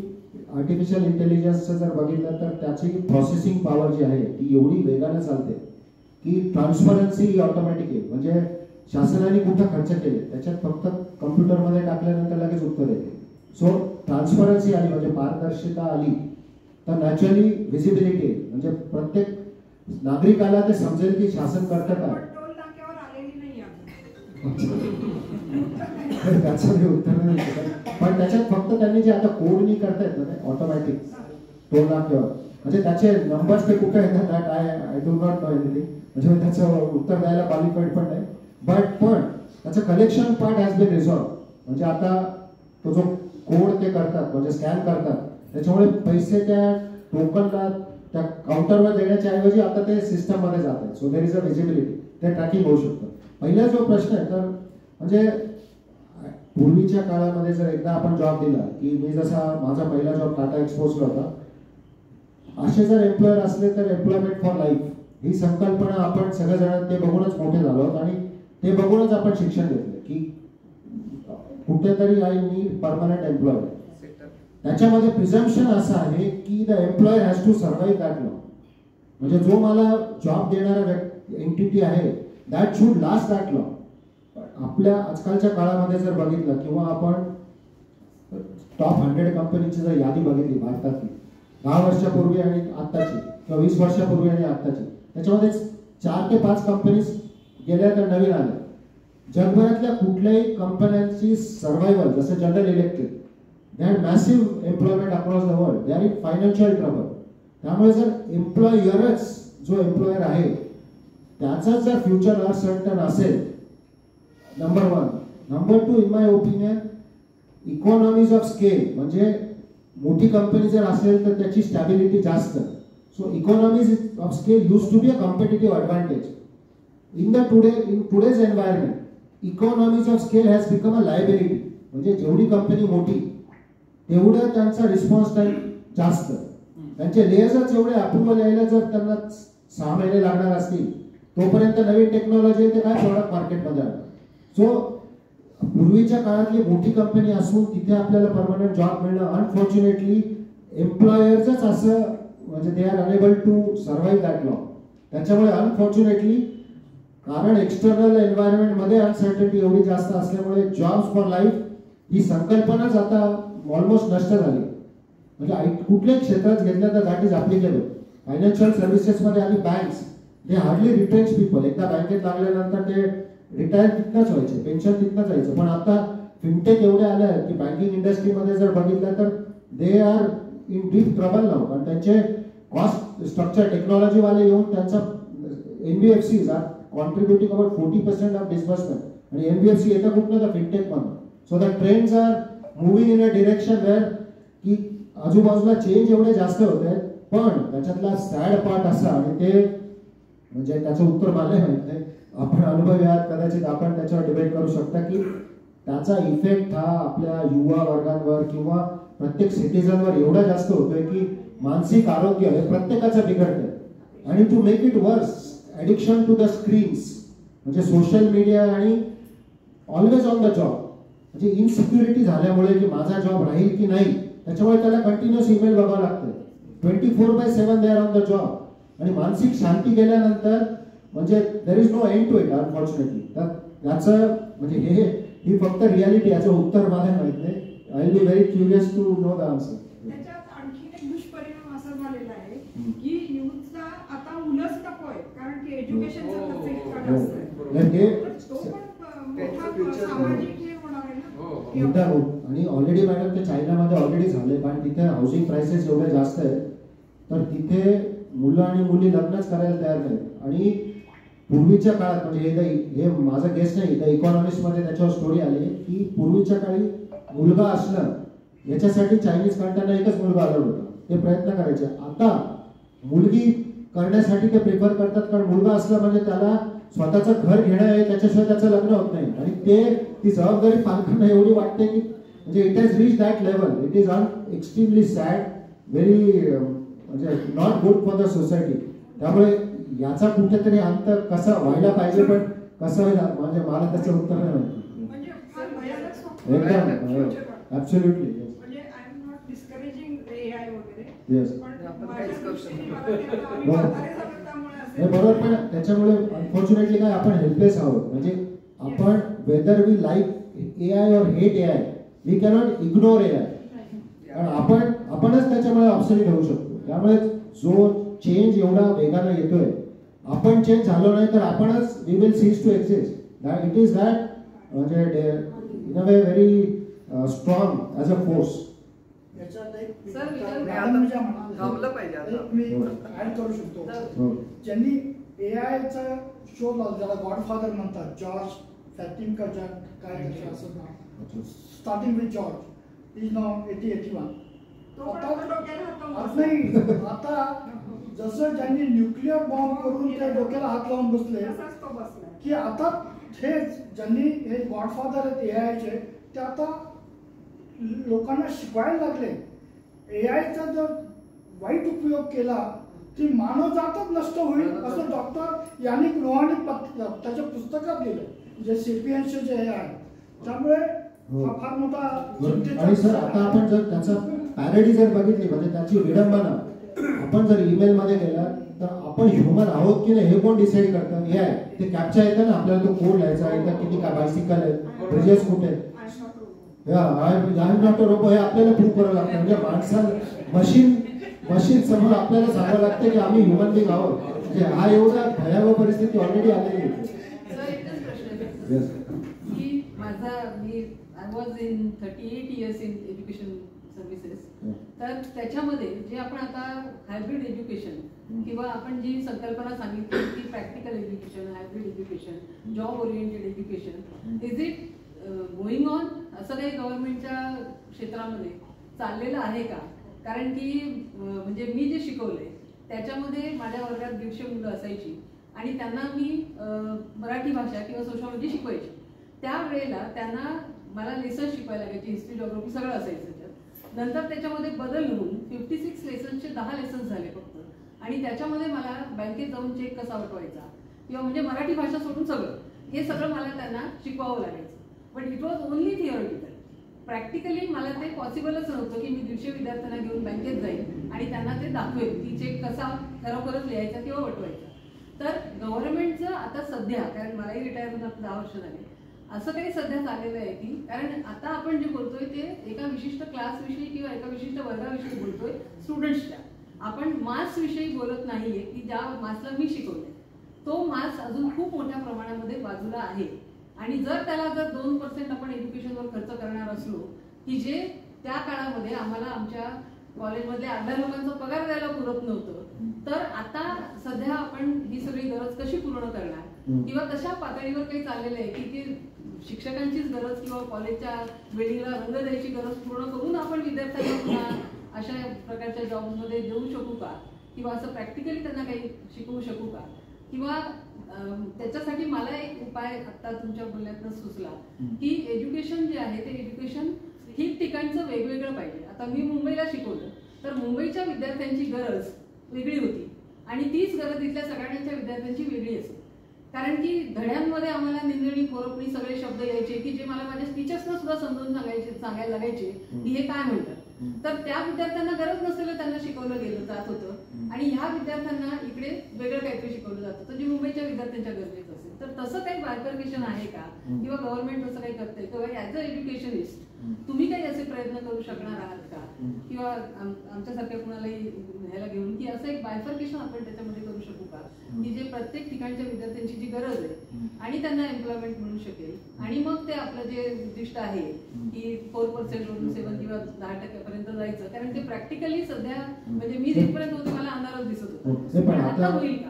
आर्टिफिशियल इंटेलिजन्सचं जर बघितलं तर त्याची प्रोसेसिंग पॉवर जी आहे ती एवढी वेगाने चालते की ट्रान्सपरन्सी ऑटोमॅटिक आहे. म्हणजे शासनाने कुठं खर्च केले त्याच्यात फक्त कम्प्युटरमध्ये टाकल्यानंतर लगेच उत्तर येते. सो ट्रान्सपरन्सी आली म्हणजे पारदर्शकता आली तर नॅचरली व्हिजिबिलिटी म्हणजे प्रत्येक नागरिकाला ते समजेल की शासन करतं काय. त्याचं मी उत्तर नाही देऊ शकत. पण त्याच्यात फक्त त्यांनी जे आता कोडनी करतायत ना ऑटोमॅटिक टोल नाक्यावर म्हणजे त्याचे नंबर्स ते कुठे येतात I do not know anything. म्हणजे मी त्याचं उत्तर द्यायला क्वालिफाईड पण नाही. पण त्याचं collection part has been resolve. म्हणजे आता तो जो कोड ते करतात म्हणजे स्कॅन करतात त्याच्यामुळे पैसे त्या टोकनला त्या काउंटरवर देण्याच्या ऐवजी आता ते सिस्टम मध्ये जात आहेत. So there is a visibility, ते ट्रॅकिंग होऊ शकतं. पहिला जो प्रश्न आहे तर म्हणजे पूर्वीच्या काळामध्ये जर एकदा आपण जॉब दिला की मी जसा माझा पहिला जॉब टाटा एक्सपोर्ट्सला होता, असे जर एम्प्लॉयर असले तर एम्प्लॉयमेंट फॉर लाईफ ही संकल्पना आपण सगळेजण ते बघूनच मोठे झालो आहोत आणि ते बघूनच आपण शिक्षण घेतलं की कुठेतरी आय नीड परमनंट एम्प्लॉय. त्याच्यामध्ये प्रिझम्पशन असं आहे की the employer has to survive that लॉ. म्हणजे जो मला जॉब देणारा एंटिटी आहे दॅट शुड लास्ट दॅट लॉ. आपल्या आजकालच्या काळामध्ये जर बघितलं किंवा आपण टॉप 100 कंपनीची जर यादी बघितली भारतातली 10 वर्षापूर्वी आणि आत्ताची किंवा 20 वर्षापूर्वी आणि आत्ताची, त्याच्यामध्ये 4 ते 5 कंपनीज गेल्या तर नवीन आल्या. जगभरातल्या कुठल्याही कंपन्यांची सर्व्हायवल जसं general electric they had massive employment across the world, they are in financial trouble. त्यामुळे जर एम्प्लॉयरच जो एम्प्लॉयर आहे त्याचाच जर फ्युचर अनसर्टन असेल, number 1. Number 2, in my opinion, economies of scale, म्हणजे मोठी कंपनी जर असेल तर त्याची स्टॅबिलिटी जास्त. So economies of scale use to be a competitive advantage. in today's environment, economies of scale has become a liability. म्हणजे जेवढी कंपनी मोठी तेवढं त्यांचा रिस्पॉन्स टाइम जास्त, त्यांचे लेयर्सच एवढे अप्रूव्हल यायला जर त्यांना 6 महिने लागणार असतील, तोपर्यंत नवीन टेक्नॉलॉजी ते काय प्रोडक्ट मार्केटमध्ये आलं. सो पूर्वीच्या काळातली मोठी कंपनी असून तिथे आपल्याला परमनंट जॉब मिळणं, अनफॉर्च्युनेटली एम्प्लॉयर्सच असं म्हणजे they are unable to survive that लॉ. त्याच्यामुळे अनफॉर्च्युनेटली, कारण एक्सटर्नल एन्व्हायरमेंट मध्ये अनसर्टनिटी एवढी जास्त असल्यामुळे जॉब्स फॉर लाईफ ही संकल्पनाच आता ऑलमोस्ट नष्ट झाली. म्हणजे कुठल्याही क्षेत्रात घेतलं तर that is applicable. Financial services मध्ये आणि banks, they hardly retains people. एकदा बँकेत लागल्यानंतर ते रिटायर तिथनंच व्हायचे, पेन्शन तिथनंच व्हायचं. पण आता फिनटेक एवढे आले आहेत की बँकिंग इंडस्ट्रीमध्ये जर बघितलं तर they are in deep trouble now. कारण त्यांचे कॉस्ट स्ट्रक्चर टेक्नॉलॉजीवाले येऊन त्यांचा NBFCs are contributing about 40% of disbursement. आणि NBFC येतं कुठलं तर फिनटेक मधून. So the trends are moving in a direction where की आजूबाजूला चेंज एवढे जास्त होत आहेत. पण त्याच्यातला सॅड पार्ट असा, आणि ते म्हणजे त्याचं उत्तर मला माहित नाही, आपण अनुभवी आहात कदाचित, आपण त्याच्यावर डिबेट करू शकता की त्याचा इफेक्ट हा आपल्या युवा वर्गांवर किंवा प्रत्येक सिटीजनवर एवढा जास्त होतोय की मानसिक आरोग्य हे प्रत्येकाचं बिघडतंय. आणि to make it worse, addiction to the screens, म्हणजे सोशल मीडिया आणि ऑलवेज ऑन द जॉब, म्हणजे इनसिक्युरिटी झाल्यामुळे की माझा जॉब राहील की नाही, त्याच्यामुळे त्याला कंटिन्युअस ईमेल बघावं लागतं. 24/7 they are on the job. आणि मानसिक शांती गेल्यानंतर म्हणजे there is no end to it unfortunately. तर याचं म्हणजे ही फक्त रियालिटी, याचं उत्तर मला माहित नाही. I will be very curious to know the answer. त्याच्यात आणखी एक दुष्परिणाम असा झालेला आहे की युथला आता मुलंच नको आहे, कारण की एज्युकेशनचा खर्च इतका जास्त आहे. तो पण मोठा सामाजिक हे होणार आहे ना. आणि ऑलरेडी मॅडम ते चायनामध्ये ऑलरेडी झाले, कारण तिथे हाऊसिंग प्राइसेस एवढे जास्त आहेत तर तिथे मुलं आणि मुली लग्नच करायला तयार नाहीत. आणि पूर्वीच्या काळात म्हणजे हे माझं गेस नाही, द इकॉनॉमिस्ट मध्ये त्याच्यावर स्टोरी आली की पूर्वीच्या काळी मुलगा असणं याच्यासाठी चायनीज कंट्रीना एकच मुलगा आला होता, ते प्रयत्न करायचे. आता मुलगी करण्यासाठी ते प्रिफर करतात, कारण मुलगा असला म्हणजे त्याला स्वतःचं घर घेणं आहे, त्याच्याशिवाय त्याचं लग्न होत नाही. आणि ती जबाबदारी पालकांना एवढी वाटते की म्हणजे it has reach that level. It is extremely sad, very म्हणजे not good for the society. त्यामुळे याचा कुठेतरी अंत कसा व्हायला पाहिजे, पण कसं व्हायला म्हणजे मला त्याचं उत्तर नाही माहिती. एकदम ऍब्सोल्युटली. म्हणजे I am not discouraging AI वगैरे, येस पण बरोबर. पण त्याच्यामुळे अनफॉर्च्युनेटली काय आपण हेल्पलेस आहोत. म्हणजे आपण whether we like AI or hate AI, we cannot ignore AI. कारण आपणच त्याच्यामुळे ऑब्सोल्यूट होऊ शकतो. त्यामुळे जो चेंज एवढा वेगाने येतोय, आपण चेंज झालो नाही तर आपणच we will cease to exist. It is that म्हणजे in a way very strong as a force. मी ऍड करू शकतो. ज्यांनी AIचा शो लावला ज्याला गॉडफादर म्हणतात, जॉर्ज फॅटिंकर काय असं नाव, स्टार्टिंग विथ जॉर्ज इज नाव 80-81. नाही आता जसं ज्यांनी न्यूक्लिअर बॉम्ब करून त्या डोक्याला हात लावून बसले की आता हे ज्यांनी हे गॉडफादर आहेत AIचे, ते आता लोकांना शिकवायला लागले. AIचा जर वाईट उपयोग केला की मानवजातच नष्ट होईल असं डॉक्टर यानिक नोवानी त्याच्या पुस्तकात लिहिलं, जे सेपियन्सचे जे हे आहे. त्यामुळे हा फार मोठा. आणि सर आता आपण जर त्याचा पॅरडी जर बघितली म्हणजे त्याची विडंबना, आपण जर ईमेल मध्ये गेला तर आपण ह्युमन आहोत की नाही हे कोण डिसाईड करतं? AI ते कॅप्चा येतं ना, आपल्याला तो कोड लिहायचा आहे, तर किती काय बायसिकल आहे, ब्रिजेस कुठे, I am not a robot हे आपल्याला प्रूव्ह करावं लागतं. म्हणजे माणसाला मशीन समोर आपल्याला सांगावं लागतं की आम्ही ह्युमन बिंग आहोत. म्हणजे हा एवढा भयावह परिस्थिती ऑलरेडी आलेली आहे. माझा me was in 38 years in education services. तर त्याच्यामध्ये जे आपण आता हायब्रिड एज्युकेशन किंवा आपण जी संकल्पना सांगितली की practical education, hybrid education, job oriented education, is it going on असं काही गव्हर्नमेंटच्या क्षेत्रामध्ये चाललेलं आहे का? कारण की म्हणजे मी जे शिकवलंय त्याच्यामध्ये माझ्या वर्गात 150 मुलं असायची आणि त्यांना मी मराठी भाषा किंवा सोशॉलॉजी शिकवायची. त्यावेळेला त्यांना मला लेसन शिकवायला लागायची, हिस्ट्री, जिओग्राफी सगळं असायचं त्याच्यात. नंतर त्याच्यामध्ये बदल होऊन 56 लेसन्सचे 10 लेसन्स झाले फक्त. आणि त्याच्यामध्ये मला बँकेत जाऊन चेक कसा उठवायचा किंवा म्हणजे मराठी भाषा सोडून सगळं हे सगळं मला त्यांना शिकवावं लागायचं. But it was only theoretical. Practically मला ते पॉसिबलच नव्हतं की मी 150 विद्यार्थ्यांना घेऊन बँकेत जाईल आणि त्यांना ते दाखवेल की चेक कसा खरोखरच लिहायचा किंवा वटवायचा. तर गव्हर्नमेंटचं आता सध्या, कारण मलाही रिटायर होऊन 10 वर्ष झाले, असं काही सध्या चाललेलं आहे की कारण आता आपण जे बोलतोय ते एका विशिष्ट क्लासविषयी किंवा एका विशिष्ट वर्गाविषयी बोलतोय, स्टुडंट्सच्या. आपण मास विषयी बोलत नाहीये की ज्या मासला मी शिकवलंय तो मास अजून खूप मोठ्या प्रमाणामध्ये बाजूला आहे. आणि जर त्याला 2% आपण एज्युकेशनवर खर्च करणार असलो की जे त्या काळामध्ये आम्हाला आमच्या कॉलेजमधल्या अर्ध्या लोकांचा पगार द्यायला पुरत नव्हतं, तर आता सध्या आपण ही सगळी गरज कशी पूर्ण करणार किंवा कशा पातळीवर काही चाललेलं आहे की शिक्षकांचीच गरज किंवा कॉलेजच्या बिल्डिंगला रंग द्यायची गरज पूर्ण करून आपण विद्यार्थ्यांना अशा प्रकारच्या जॉबमध्ये देऊ शकू का किंवा असं प्रॅक्टिकली त्यांना काही शिकवू शकू का? किंवा त्याच्यासाठी मला एक उपाय आता तुमच्या बोलण्यातनं सुचला की एज्युकेशन जे आहे ते एज्युकेशन ठिकठिकाणचं वेगवेगळं पाहिजे. आता मी मुंबईला शिकवलं तर मुंबईच्या विद्यार्थ्यांची गरज वेगळी होती आणि तीच गरज इथल्या सगळ्यांच्या विद्यार्थ्यांची वेगळी असेल. कारण की धड्यांमध्ये आम्हाला निंदणी, कोरपणी सगळे शब्द यायचे की जे मला माझ्या टीचर्सना सुद्धा समजून सांगायला लागायचे की हे काय म्हणतात. तर त्या विद्यार्थ्यांना गरज नसलेलं त्यांना शिकवलं गेलं जात होतं आणि ह्या विद्यार्थ्यांना इकडे वेगळं काहीतरी शिकवलं जात होतं जे मुंबईच्या विद्यार्थ्यांच्या गरजेचं असेल. तर तसं काही बायफर्केशन आहे का किंवा गव्हर्नमेंट तसं काही करते किंवा ॲज अ एज्युकेशनिस्ट तुम्ही काही असे प्रयत्न करू शकणार आहात का किंवा आमच्यासारख्या कुणालाही ह्याला घेऊन की असं एक बायफर्केशन आपण त्याच्यामध्ये करू शकू का की जे प्रत्येक ठिकाणच्या विद्यार्थ्यांची जी गरज आहे आणि त्यांना एम्प्लॉयमेंट मिळू शकेल आणि मग ते आपलं जे उद्दिष्ट आहे की 4% वरून 7 किंवा 10% जायचं. कारण ते प्रॅक्टिकली सध्या म्हणजे मी जिथपर्यंत होते मला अंधारच दिसत होता. पण आता होईल का?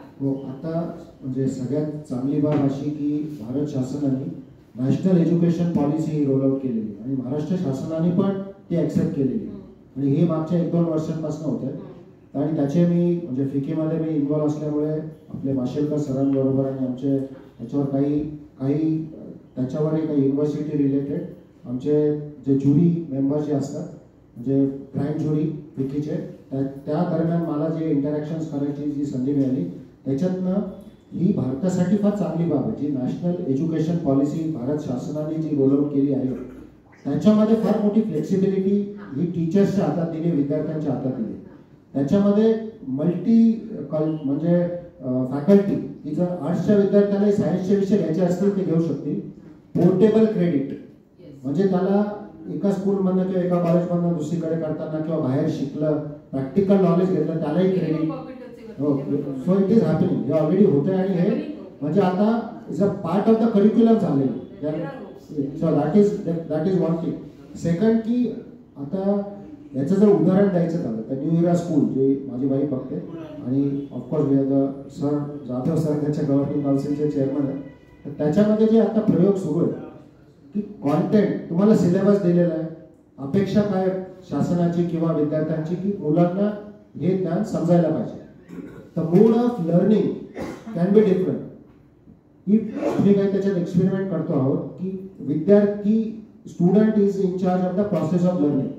आता म्हणजे सगळ्यात चांगली बाब अशी की भारत शासनाने national education policy roll out केलेली आणि महाराष्ट्र शासनाने पण ती ऍक्सेप्ट केलेली आणि हे मागच्या 1-2 वर्षांपासून होते. आणि त्याचे मी म्हणजे फिकेमध्ये मी इन्व्हॉल्व असल्यामुळे आपले माशेलकर सरांबरोबर आणि आमचे त्याच्यावर काही त्याच्यावरही काही युनिव्हर्सिटी रिलेटेड आमचे जे ज्युरी मेंबर जे असतात म्हणजे ग्रँड ज्युरी फिकीचे त्या दरम्यान मला जे इंटरॅक्शन्स करायची जी संधी मिळाली त्याच्यातनं ही भारतासाठी फार चांगली बाब आहे. जी नॅशनल एज्युकेशन पॉलिसी भारत शासनाने जी रोल आउट केली आहे त्याच्यामध्ये फार मोठी फ्लेक्सिबिलिटी ही टीचर्सच्या हातात दिली, विद्यार्थ्यांच्या हातात दिली. त्याच्यामध्ये मल्टी म्हणजे फॅकल्टी की जर आर्ट्सच्या विद्यार्थ्याला सायन्सचे विषय घ्यायचे असतील ते घेऊ शकतील. पोर्टेबल क्रेडिट म्हणजे त्याला एका स्कूलमधनं किंवा एका कॉलेजमधनं दुसरीकडे करताना किंवा बाहेर शिकलं प्रॅक्टिकल नॉलेज घेतलं त्यालाही credit. So it is happening. हे ऑलरेडी होतंय आणि हे म्हणजे आता is a part of the curriculum झालेलं. So that is one thing. Second की आता याचं जर उदाहरण द्यायचं झालं तर न्यू इरा स्कूल जे माझी बाई बघते आणि of course we are the sir Jadhav sir त्याच्या गव्हर्निंग काउन्सिलचे चेअरमन आहे. तर त्याच्यामध्ये जे आता प्रयोग सुरू आहे की कॉन्टेंट तुम्हाला सिलेबस दिलेला आहे, अपेक्षा काय शासनाची किंवा विद्यार्थ्यांची की मुलांना हे ज्ञान समजायला पाहिजे. The mode of learning can be different. आम्ही काही त्याच्यात एक्सपेरिमेंट करतो आहोत की विद्यार्थी student is in charge of the process of learning.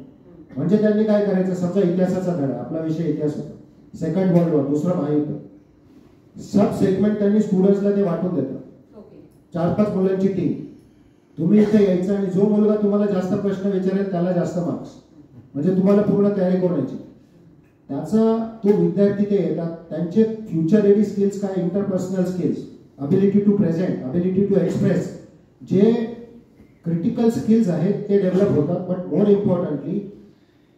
म्हणजे त्यांनी काय करायचं समजा इतिहासाचा धडा आपला विषय इतिहास होता, सेकंड वर्ल्ड वॉर, दुसरं महायुद्ध, सब सेगमेंट त्यांनी स्टुडंट्सला ते वाटून देतात. 4-5 मुलांची टीम, तुम्ही इथे यायचं आणि जो मुलगा तुम्हाला जास्त प्रश्न विचारेल त्याला जास्त मार्क्स, म्हणजे तुम्हाला पूर्ण तयारी करायची. त्याचा तो विद्यार्थी ते येतात त्यांचे फ्युचर रेडी स्किल्स काय, interpersonal skills, ability to present, ability to express, जे क्रिटिकल स्किल्स आहेत ते डेव्हलप होतात. बट मोर इम्पॉर्टंटली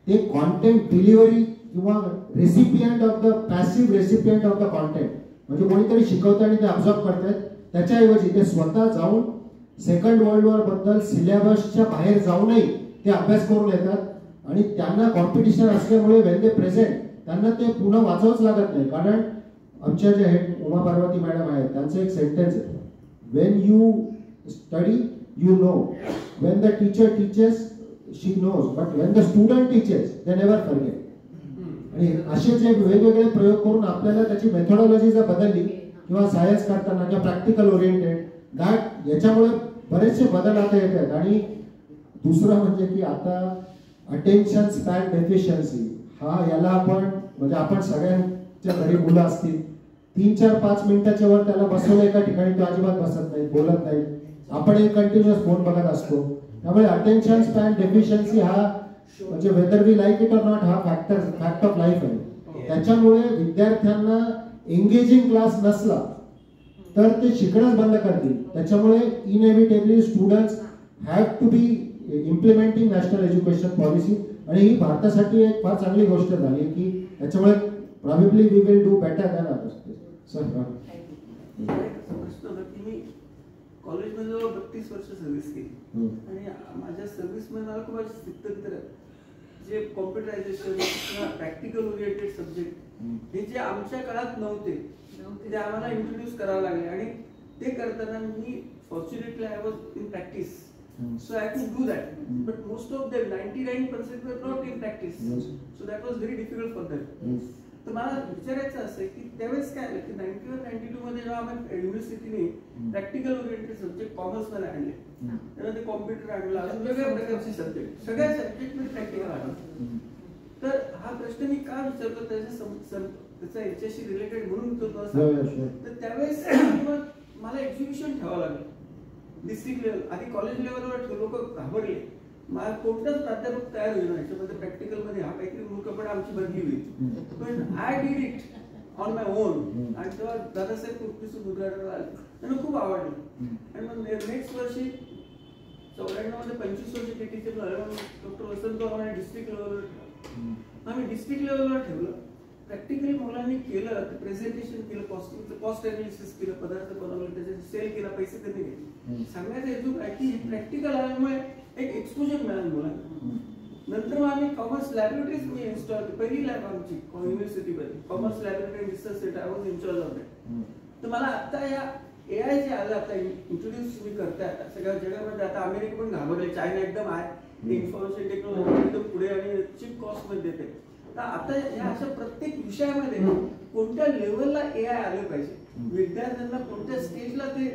ते कॉन्टेंट डिलिव्हरी किंवा recipient of the passive recipient of the content म्हणजे कोणीतरी शिकवतं आणि ते ऑब्झर्व करतायत त्याच्याऐवजी ते स्वतः जाऊन सेकंड वर्ल्ड वॉर बद्दल सिलेबसच्या बाहेर जाऊनही ते अभ्यास करून येतात आणि त्यांना कॉम्पिटिशन असल्यामुळे वेन दे प्रेझेंट त्यांना ते पुन्हा वाचवच लागत नाही. कारण आमच्या जे हेड उमा पार्वती मॅडम आहेत त्यांचं एक सेंटेन्स आहे, when you study you know, when the teacher teaches she knows, but when the student teaches they never forget. आणि असे जे वेगवेगळे प्रयोग करून आपल्याला त्याची मेथोडॉलॉजी जर बदलली किंवा सायन्स करताना किंवा प्रॅक्टिकल ओरिएंटेड दॅट याच्यामुळे बरेचसे बदल आता येतात. आणि दुसरं म्हणजे की आता अटेन्शन स्पॅन डेफिशियन्सी हा याला आपण म्हणजे आपण सगळ्यांच्या घरी मुलं असतील 3-4-5 मिनिटाच्या वर त्याला बसवलं एका ठिकाणी तो अजिबात बसत नाही, बोलत नाही, आपण एक कंटिन्युअस फोन बघत असतो. त्यामुळे अटेन्शन स्पॅन डेफिशियन्सी हा म्हणजे whether we like it or not हा फॅक्ट ऑफ लाईफ आहे. त्याच्यामुळे विद्यार्थ्यांना एंगेजिंग क्लास नसला तर ते शिकणंच बंद करतील. त्याच्यामुळे inevitably students have to be implementing national education policy. आणि ही भारतासाठी एक फार चांगली गोष्ट झाली की त्याच्यामुळे probably we will do better than others. Sir मी कॉलेजमध्ये जवळ 32 वर्ष सर्व्हिस केली आणि माझ्या सर्व्हिसमध्ये मला खूप असे सिद्ध जे कॉम्प्युटरायझेशन किंवा प्रॅक्टिकल ओरिएंटेड सब्जेक्ट हे जे आमच्या काळात नव्हते ते आम्हाला इंट्रोड्यूस करावं लागले. आणि ते करताना मी fortunately I was in practice, so I could do that, but most of them 99% were not in practice, so that was very difficult for them. तर मला विचारायचं असं आहे की त्यावेळेस काय आलं की 91 92 मध्ये जेव्हा आम्ही युनिव्हर्सिटीने प्रॅक्टिकल ओरिएंटेड सब्जेक्ट कॉमर्स मध्ये आणले, तेव्हा ते कॉम्प्युटर आणला, अजून वेगळ्या प्रकारचे सब्जेक्ट, सगळ्या सब्जेक्ट मध्ये प्रॅक्टिकल आणलं. तर हा प्रश्न मी का विचारतो त्याचा याच्याशी रिलेटेड म्हणून विचारतो. तर त्यावेळेस मला एक्झिबिशन ठेवावं लागलं डिस्ट्रिक्ट लेवल. आधी कॉलेज लेवलवर लोक घाबरले, मला कोणताच प्राध्यापक तयार होईल याच्यामध्ये प्रॅक्टिकल मध्ये हा काहीतरी मूर्खपणा आमची बदली होईल. पण I did it on my on. आणि तेव्हा दादासाहेब कुर्तीचं उद्घाटन आलं, त्यांना खूप आवडलं. आणि मग नेक्स्ट वर्षी 94 मध्ये 25 वर्ष टीटीचे डॉक्टर वसंत पवार डिस्ट्रिक्ट लेवलवर आम्ही डिस्ट्रिक्ट लेवलवर ठेवलं. प्रॅक्टिकली मुलांनी केलं, प्रेझेंटेशन केलं, कॉस्टिंगचं कॉस्ट अनालिसिस केलं, पदार्थ बनवले, त्याचे सेल केला, पैसे त्यांनी घेतले. सांगायचं हेतू काय की प्रॅक्टिकल आल्यामुळे एक एक्सपोजर मिळालं मुलांना. नंतर मग आम्ही कॉमर्स लॅबोरेटरीज मी इन्स्टॉल केली. पहिली लॅब आमची युनिव्हर्सिटीमध्ये commerce laboratory research centre, I was in charge of that. तर मला आता या AI जे आलं आता इंट्रोड्यूस मी करते आता सगळ्या जगामध्ये. आता अमेरिका पण घाबरले, चायना एकदम आहे इन्फॉर्मेशन टेक्नॉलॉजी एकदम पुढे आणि चिप कॉस्ट मध्ये देते. तर आता या अशा प्रत्येक विषयामध्ये कोणत्या लेवलला AI आलं पाहिजे, विद्यार्थ्यांना कोणत्या स्टेजला ते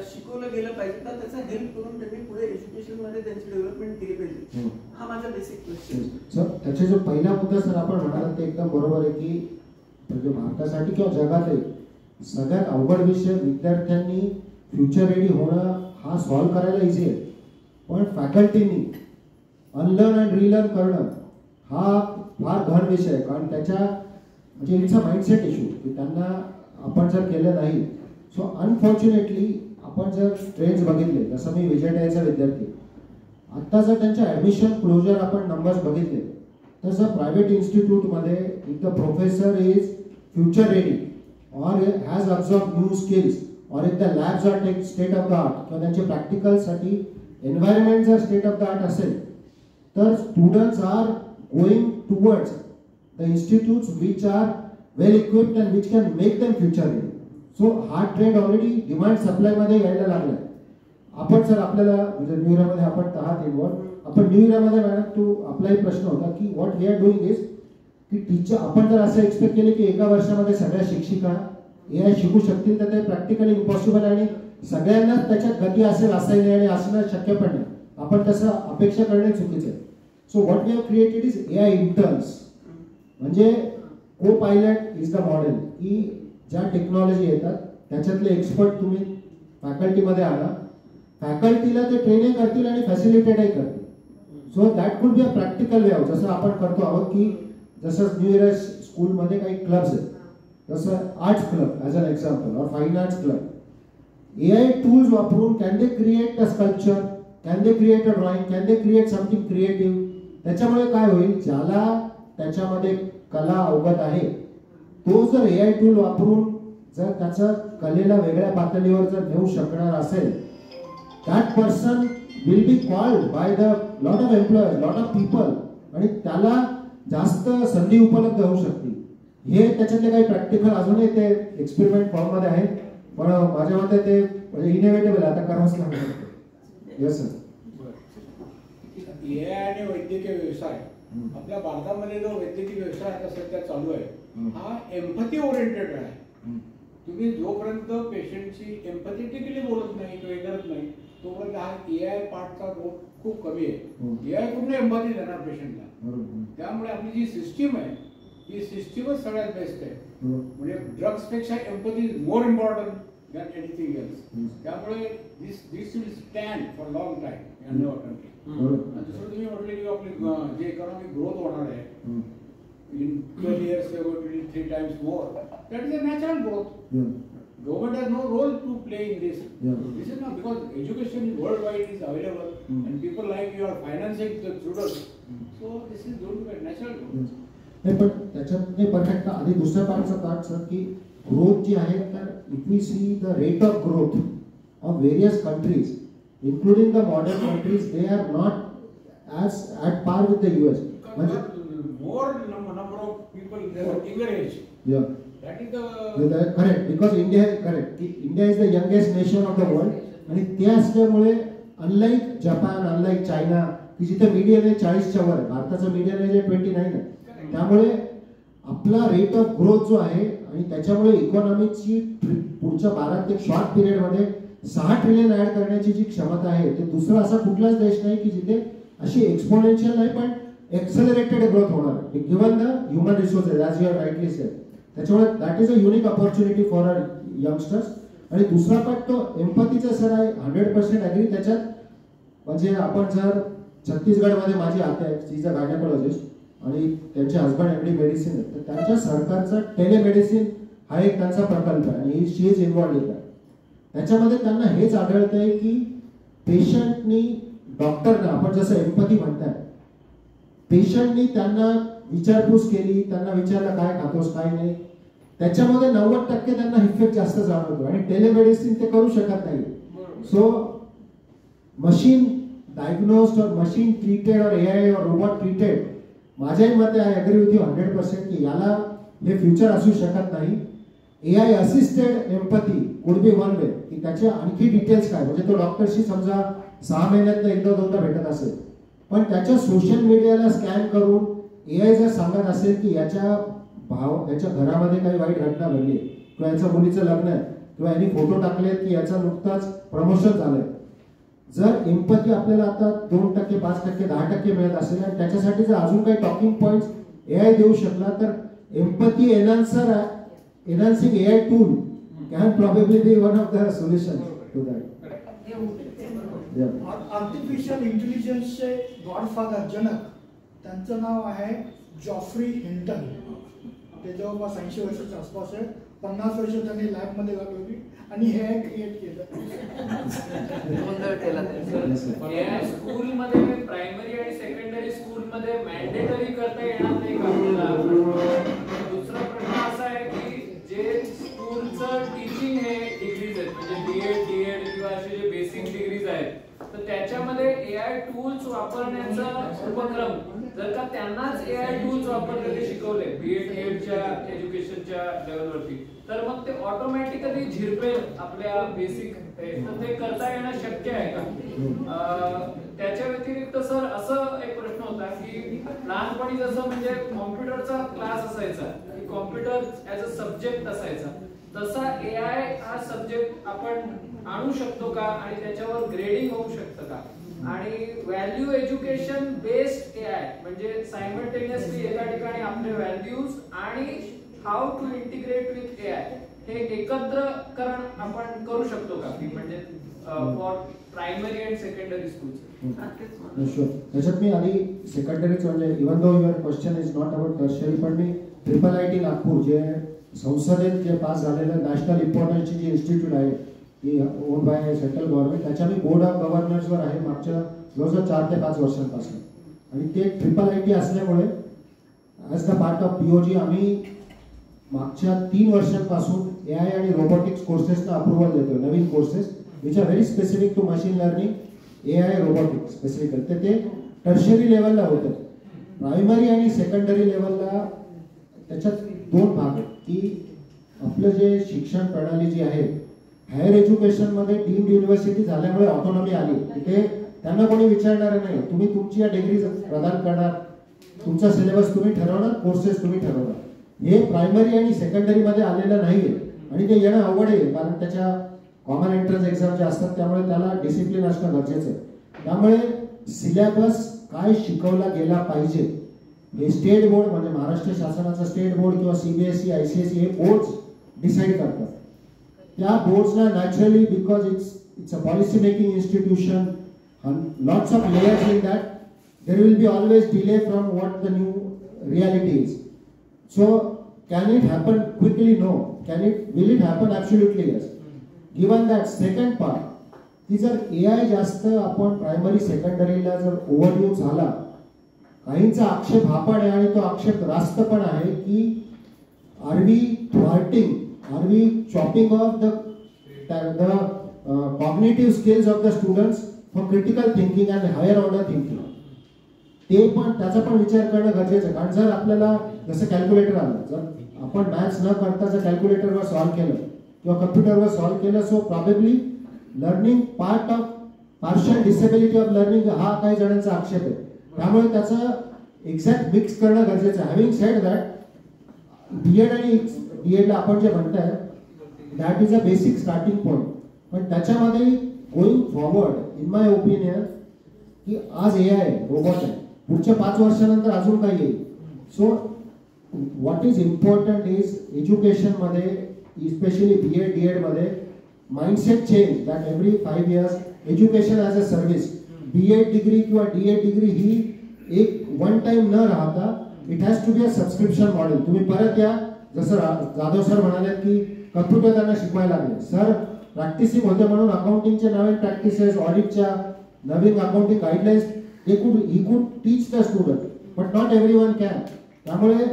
शिकवलं गेलं पाहिजे, तर त्याचा हेल्प करून त्यांनी पुढे एज्युकेशन मध्ये त्यांची डेव्हलपमेंट केली पाहिजे. हा माझा बेसिक क्वेश्चन. सर त्याचे जो पहिला मुद्दा सर आपण म्हणाल ते एकदम बरोबर आहे की म्हणजे भारतासाठी किंवा जगातही सगळ्यात अवघड विषय विद्यार्थ्यांनी फ्युचर रेडी होणं हा सॉल्व्ह करायला इझी आहे. पण फॅकल्टीनी अनलर्न अँड रिलर्न करणं हा फार गहन विषय आहे. कारण त्याच्या म्हणजे इट्स अ माइंडसेट इश्यू की त्यांना आपण जर केलं नाही. सो अनफॉर्च्युनेटली आपण जर ट्रेंड्स बघितले, जसं मी विजयटाईचा विद्यार्थी, आत्ता जर त्यांच्या ॲडमिशन क्लोजर आपण नंबर्स बघितले तसं प्रायव्हेट इन्स्टिट्यूटमध्ये if the professor is future ready or has absorbed new skills or if the labs are state of the art किंवा त्यांचे प्रॅक्टिकलसाठी एन्व्हायरमेंट जर स्टेट ऑफ द आर्ट असेल तर students are going towards the institutes which are well equipped and which can make them future ready. So हा ट्रेंड ऑलरेडी डिमांड सप्लायमध्ये यायला लागलाय. आपण सर आपल्याला म्हणजे न्यू इयरमध्ये आपण आहात इन्व्हॉल्व. आपण न्यू इयरमध्ये मॅडम तो आपलाही प्रश्न होता की what we are doing is की टीचर आपण जर असं एक्सपेक्ट केले की एका वर्षामध्ये सगळ्या शिक्षिका AI शिकू शकतील तर ते प्रॅक्टिकली इम्पॉसिबल आणि सगळ्यांनाच त्याच्यात गती असेल असं नाही आणि असणं शक्य पण नाही. आपण तसं अपेक्षा करणे चुकीचं आहे. So what we have created is AI interns. म्हणजे को पायलट इज द मॉडेल की ज्या टेक्नॉलॉजी येतात त्याच्यातले एक्सपर्ट तुम्ही फॅकल्टीमध्ये आणा, फॅकल्टीला ते ट्रेनिंग करतील आणि फॅसिलिटेटही करतील. So that could be a practical way out. जसं आपण करतो आहोत की जसं न्यू इयर स्कूलमध्ये काही क्लब्स आहेत, जसं arts club as an example or fine arts club. AI tools वापरून can they create a sculpture, can they create a drawing, can they create something creative. त्याच्यामुळे काय होईल, ज्याला त्याच्यामध्ये कला अवगत आहे तो जर AI टूल वापरून जर त्याच्या कलेला वेगळ्या पातळीवर जर नेऊ शकणार असेल that person will be called by the lot of employers, lot of people, आणि त्याला जास्त संधी उपलब्ध होऊ शकते. हे त्याच्यातले काही प्रॅक्टिकल अजूनही ते एक्सपेरिमेंट फॉर्म मध्ये आहेत, पण माझ्या मते ते म्हणजे इनोव्हेटिव्ह आता करावंच लागतं. Yes sir. AI आणि वैद्यकीय व्यवसाय, आपल्या भारतामध्ये जो वैद्यकीय व्यवसाय आता सध्या चालू आहे हा एम्पथी ओरिएंटेड आहे. तुम्ही जोपर्यंत पेशंटची एम्पॅथेटिकली बोलत नाही किंवा करत नाही तोपर्यंत हा AI पार्टचा रोल खूप कमी आहे. AI पूर्ण एम्पॅथी देणार पेशंटला. त्यामुळे आपली जी सिस्टीम आहे ही सिस्टीमच सगळ्यात बेस्ट आहे. म्हणजे ड्रग्स पेक्षा empathy is more important than anything else. त्यामुळे this will stand for long time in our country. दुसरं तुम्ही म्हटले की आपली जे इकॉनॉमिक ग्रोथ होणार आहे in 12 years they are going to be 3 times more. That is a natural growth. Government has no role to play in this. This is not because education is worldwide is available and people like you are financing the students. So this is going to be a natural growth. नाही पण त्याच्यात नाही परफेक्ट. आधी दुसऱ्या पार्ट सर की ग्रोथ जी आहे तर if we see the rate of growth of various countries including the modern countries they are not as at par with the US. म्हणजे more number of people they are younger age. Yeah. That is the correct because India is the youngest nation of the world. आणि ते असल्यामुळे अनलाईक जपान, अनलाईक चायना की जिथे मीडियन आहे 40च्या वर आहे, भारताचं मीडियन आहे 29 आहे. त्यामुळे आपला रेट ऑफ ग्रोथ जो आहे आणि त्याच्यामुळे इकॉनॉमीची पुढच्या 12 ते शॉर्ट पिरियड मध्ये 6 ट्रिलियन ऍड करण्याची जी क्षमता आहे ते दुसरा असा कुठलाच देश नाही की जिथे अशी एक्सपोनेन्शियल नाही पण एक्सेलरेटेड ग्रोथ होणार आहे given the human resources as you have rightly said. त्याच्यामुळे that is a unique opportunity for our youngsters. आणि दुसरा पार्ट तो एम्पॅथीचा सर आहे 100% ॲग्री त्याच्यात. म्हणजे आपण जर छत्तीसगडमध्ये माझी आत्या आहे शी इज अ गायनेकोलॉजिस्ट आणि त्यांचे हजबंड एमडी मेडिसिन आहे तर त्यांच्या सरकारचा टेलिमेडिसिन हा एक त्यांचा प्रकल्प आहे आणि शी इज इन्व्हॉल्ड इन दॅट. त्याच्यामध्ये त्यांना हेच आढळतंय की पेशंटनी डॉक्टरना आपण जसं एम्पॅथी म्हणताय पेशंटनी त्यांना विचारपूस केली, त्यांना विचारलं काय खातोस काय नाही, त्याच्यामध्ये 90% त्यांना इफेक्ट जास्त जाणवतो आणि टेलिमेडिसिन ते करू शकत नाही. सो मशीन डायग्नोस्ड और मशीन ट्रीटेड और AI और रोबोट ट्रीटेड माझ्याही मते आय अग्री विथ यू 100% की याला हे फ्युचर असू शकत नाही. AI assisted empathy could be one way की त्याचे आणखी डिटेल्स काय म्हणजे तो डॉक्टरशी समजा 6 महिन्यात एकदा दोनदा भेटत असेल पण त्याच्या सोशल मीडियाला स्कॅन करून AI जर सांगत असेल की याच्या घरामध्ये काही वाईट घटना घडली किंवा याच्या मुलीचं लग्न आहे किंवा यांनी फोटो टाकले की याचा नुकताच प्रमोशन झालंय. जर एम्पॅथी आपल्याला आता 2%, 5%, 10% मिळत असेल आणि त्याच्यासाठी जर अजून काही टॉकिंग पॉइंट्स AI देऊ शकला तर empathy enhancing AI tool can probably be one of the solution to that. Artificial इंटेलिजन्सचे गॉडफादर जनक त्यांचं नाव आहे जॉफ्री हिंटन. ते जवळपास 80 वर्षाच्या आसपास आहे. 50 वर्ष त्यांनी लॅबमध्ये घालवली आणि हे क्रिएट केलं. स्कूलमध्ये प्रायमरी आणि सेकंडरी स्कूलमध्ये मॅन्डेटरी करता येणार नाही का? दुसरा प्रश्न असा आहे की जे स्कूलचं टीचिंग हे डिग्रीज आहेत म्हणजे BEd, DEd किंवा असे जे बेसिक डिग्रीज आहेत तर त्याच्यामध्ये AI टूल्स वापरण्याचा उपक्रम जर का त्यांनाच AI टूल्स वापरलेले शिकवले BEd, DEdच्या एज्युकेशनच्या लेवलवरती तर मग ते ऑटोमॅटिकली झिरपेल आपल्या बेसिक तर ते करता येणं शक्य आहे का? त्याच्या व्यतिरिक्त सर असं एक प्रश्न होता की लहानपणी जसं म्हणजे कॉम्प्युटरचा क्लास असायचा की कॉम्प्युटर ऍज अ सब्जेक्ट असायचा तसा AI हा सब्जेक्ट आपण आणू शकतो का आणि त्याच्यावर ग्रेडिंग होऊ शकतं का? आणि व्हॅल्यू एज्युकेशन बेस्ड AI म्हणजे सायमल्टेनियसली एका ठिकाणी आपले व्हॅल्यूज आणि how to integrate with AI हे एकत्रीकरण आपण करू शकतो का म्हणजे for primary and secondary schools? त्याच्यात मी आधी सेकंडरीच म्हणजे even though your question is not about tertiary पण मी IIIT नागपूर जे संसदेत जे पास झालेलं नॅशनल इम्पॉर्टन्सची जी इन्स्टिट्यूट आहे ती ओन बाय सेंट्रल गव्हर्नमेंट त्याच्या मी बोर्ड ऑफ गव्हर्नर्सवर आहे मागच्या जवळजवळ 4 ते 5 वर्षांपासून आणि ते IIIT असल्यामुळे as the part of POG आम्ही मागच्या 3 वर्षांपासून AI आणि रोबोटिक्स कोर्सेसना अप्रुव्हल देतो नवीन courses which are very specific to machine learning, AI, robotics specifically, तर ते टर्शरी लेवलला होतं. प्रायमरी आणि सेकंडरी लेवलला त्याच्यात दोन भाग आहेत की आपलं जे शिक्षण प्रणाली जी आहे, हायर एज्युकेशनमध्ये डीम्ड युनिव्हर्सिटी झाल्यामुळे ऑटोनॉमी आली. तिथे त्यांना कोणी विचारणार नाही, तुम्ही तुमची या डिग्री प्रदान करणार, तुमचा सिलेबस तुम्ही ठरवणार, कोर्सेस तुम्ही ठरवणार. हे प्रायमरी आणि सेकंडरीमध्ये आलेलं नाहीये आणि ते येणं अवघड आहे, कारण त्याच्या कॉमन एंट्रन्स एक्झाम जे असतात त्यामुळे त्याला डिसिप्लिन असणं गरजेचं आहे. त्यामुळे सिलेबस काय शिकवला गेला पाहिजे हे स्टेट बोर्ड, म्हणजे महाराष्ट्र शासनाचा स्टेट बोर्ड किंवा CBSE, ICSE हे बोर्ड्स डिसाईड करतात. त्या बोर्ड्सना naturally, because it's a policy making institution, lots of layers in that, there will be always delay from what the new reality is. So can it happen quickly? No. Will it happen? Absolutely yes. Given that second part, की जर AI जास्त आपण प्रायमरी सेकंडरीला जर ओव्हरयूज झाला, काहींचा आक्षेप हा पण आहे आणि तो आक्षेप रास्त पण आहे की are we thwarting, are we chopping off the cognitive skills of the students for critical thinking and higher order thinking. ते पण त्याचा पण विचार करणं गरजेचं आहे. कारण जर आपल्याला जसं कॅल्क्युलेटर आलं, जर आपण मॅथ्स न करता जर कॅल्क्युलेटरवर सॉल्व्ह केलं किंवा कम्प्युटरवर सॉल्व्ह केलं, so probably learning part of partial disability of learning हा काही जणांचा आक्षेप आहे. त्यामुळे त्याचं एक्झॅक्ट मिक्स करणं गरजेचं आहे. हॅव्हिंग सेड दॅट, B.Ed आणि D.Edला आपण जे म्हणताय that is a basic starting point, पण त्याच्यामध्ये going forward in my opinion की आज AI रोबोट आहे, पुढच्या 5 वर्षानंतर अजून काही येईल. So what is important is एज्युकेशनमध्ये, इस्पेशली B.Ed, D.Edमध्ये mindset change, that every 5 years education as a service. B.Ed degree किंवा D.Ed डिग्री ही एक वन टाइम न राहता it has to be a subscription model. तुम्ही परत या, जसं जाधव सर म्हणाले की कम्प्युटर त्यांना शिकवायला लागले, सर प्रॅक्टिसिंग होते म्हणून अकाउंटिंगचे नवीन प्रॅक्टिसेस, ऑडिटच्या नवीन accounting guidelines, he could teach the student, but not everyone can. त्यामुळे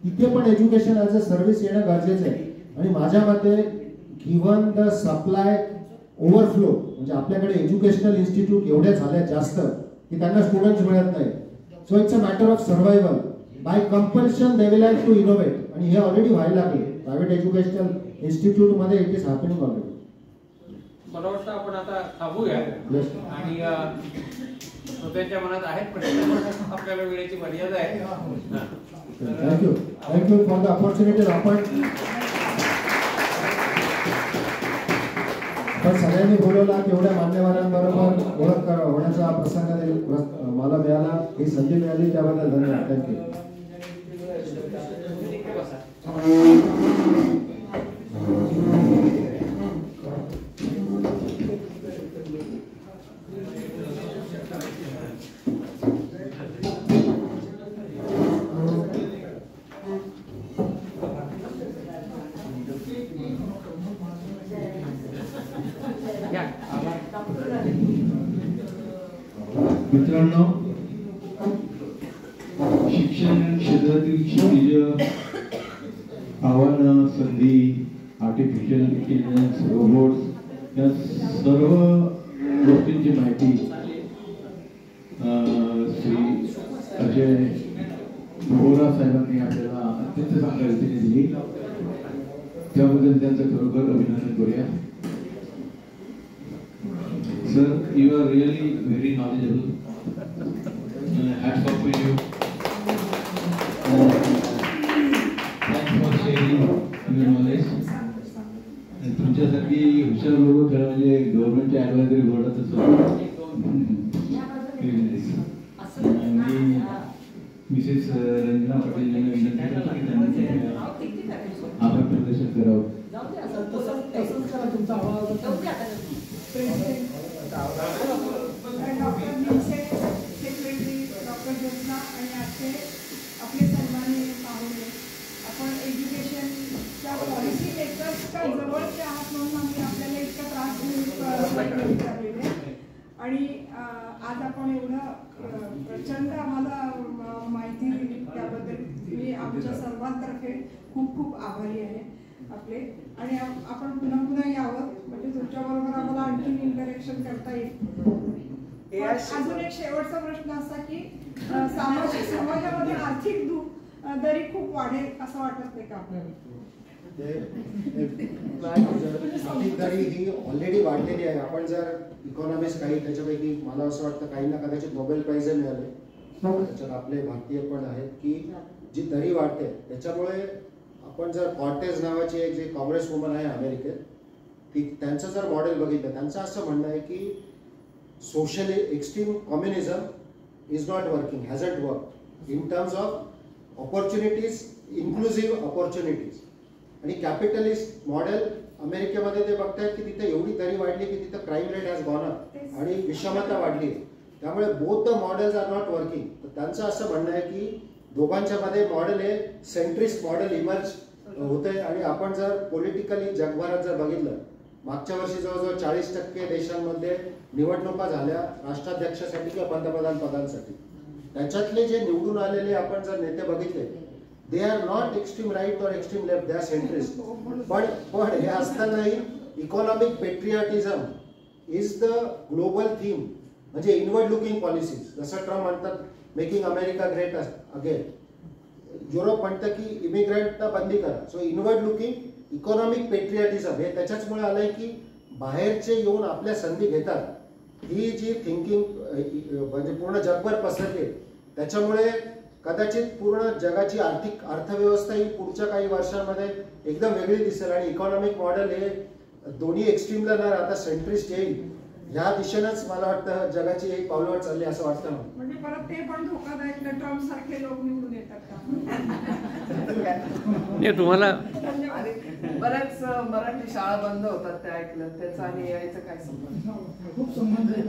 तिथे पण एज्युकेशन ॲज अ सर्व्हिस येणं गरजेचं आहे. आणि माझ्या मते गिव्हन द सप्लाय ओव्हरफ्लो, म्हणजे आपल्याकडे एज्युकेशनल इन्स्टिट्यूट एवढ्या झाल्या जास्त की त्यांना स्टुडंट्स मिळत नाही. So it's a matter of survival. By compulsion they will have to innovate, आणि हे ऑलरेडी व्हायला लागले प्रायव्हेट एज्युकेशनल इन्स्टिट्यूटमध्ये. It is happening already. मला वाटतं आपण आता थांबूया आणि त्यांच्या मनात आहेत पण आपल्याला वेळेची मर्यादा आहे. Thank you for the opportunity. आपण सगळ्यांनी बोलवला, तेवढ्या मान्यवरांबरोबर ओळख होण्याचा प्रसंग मला मिळाला, ही संधी मिळाली, त्याबद्दल धन्यवाद. थँक्यू. मित्रांनो, शिक्षण क्षेत्रातील क्षितिज, आव्हानं, संधी, आर्टिफिशियल इंटेलिजन्स, रोबोट्स या सर्व गोष्टींची माहिती श्री अजय बोरा साहेबांनी आपल्याला अत्यंत चांगल्या रीतीने दिली. त्याबद्दल त्यांचं खरोखर अभिनंदन करूया. Sir, you are really very knowledgeable. Hats off to you. Thanks for sharing your knowledge. तुमच्यासारखी हुशार लोक खरं म्हणजे गव्हर्नमेंटच्या ॲडवायझरी बोर्डातच मी मिसेस रंजना पाटील यांना विनंती करतो की त्यांनी आपण प्रदर्शन करावं. डॉक्टर नीलसे, सेक्रेटरी डॉक्टर ज्योत्ना आणि आजचे आपले सन्माननीय पाहुणे, आपण एज्युकेशनच्या पॉलिसी मेकर्सच्या जवळचे आहात म्हणून आम्ही आपल्याला इतका त्रास विचारलेले. आणि आज आपण एवढं प्रचंड आम्हाला माहिती दिली त्याबद्दल मी आमच्या सर्वांतर्फे खूप खूप आभारी आहे. आपले, आणि आपण पुन्हा पुन्हा यावं, म्हणजे तुमच्या बरोबर आम्हाला आणखी इंटरॅक्शन करता येईल. अजून एक शेवटचा प्रश्न असा की समाजामध्ये आर्थिक दरी खूप वाढेल असं वाटत नाही का आपल्याला? आर्थिक दरी ही ऑलरेडी वाढलेली आहे. आपण जर इकॉनॉमिस्ट काही त्याच्यापैकी मला असं वाटतं काहींना कदाचित नोबेल प्राइज मिळाले, त्याच्यात आपले भारतीय पण आहेत, की जी दरी वाढते त्याच्यामुळे आपण जर कॉर्टेज नावाची एक जी काँग्रेस वुमन आहे अमेरिकेत, ती त्यांचं जर मॉडेल बघितलं, त्यांचं असं म्हणणं आहे की socially extreme communism is not working, हॅजंट work in terms of opportunities, inclusive opportunities. आणि कॅपिटलिस्ट मॉडेल अमेरिकेमध्ये ते बघतायत की तिथे एवढी दरी वाढली की तिथं crime rate has gone up आणि विषमता वाढली. त्यामुळे both the models are not working. तर त्यांचं असं म्हणणं आहे की दोघांच्या मध्ये मॉडेल हे सेंट्रिस्ट मॉडेल इमर्ज होते. आणि आपण जर पॉलिटिकली जगभरात जर बघितलं, मागच्या वर्षी जवळजवळ 40% देशांमध्ये निवडणुका झाल्या राष्ट्राध्यक्षासाठी किंवा पंतप्रधान पदांसाठी. त्याच्यातले जे निवडून आलेले आपण जर नेते बघितले, they are not extreme right or extreme left, they are centrist. पण हे असतानाही economic patriotism is the global theme, म्हणजे इनवर्ड लुकिंग पॉलिसीज. जसं ट्रम्प म्हणतात making America great again, Europe म्हणतं की इमिग्रंटना बंदी करा. So inward looking economic patriotism हे त्याच्याचमुळे आलंय की बाहेरचे येऊन आपल्या संधी घेतात. ही जी थिंकिंग म्हणजे पूर्ण जगभर पसरते, त्याच्यामुळे कदाचित पूर्ण जगाची अर्थव्यवस्था ही पुढच्या काही वर्षांमध्ये एकदम वेगळी दिसेल. आणि इकॉनॉमिक मॉडेल हे दोन्ही एक्स्ट्रीमला न राहता सेंट्रिस्ट येईल, ह्या दिशेनंच मला वाटतं जगाची एक पावलवाट चालली असं वाटतं. म्हणजे परत ते पण धोकादायक, ट्रम्प सारखे लोक निवडून येतात का? तुम्हाला बऱ्याच मराठी शाळा बंद होतात ते ऐकलं, त्याचा आणि यायचं काय संबंध? खूप संबंध आहे.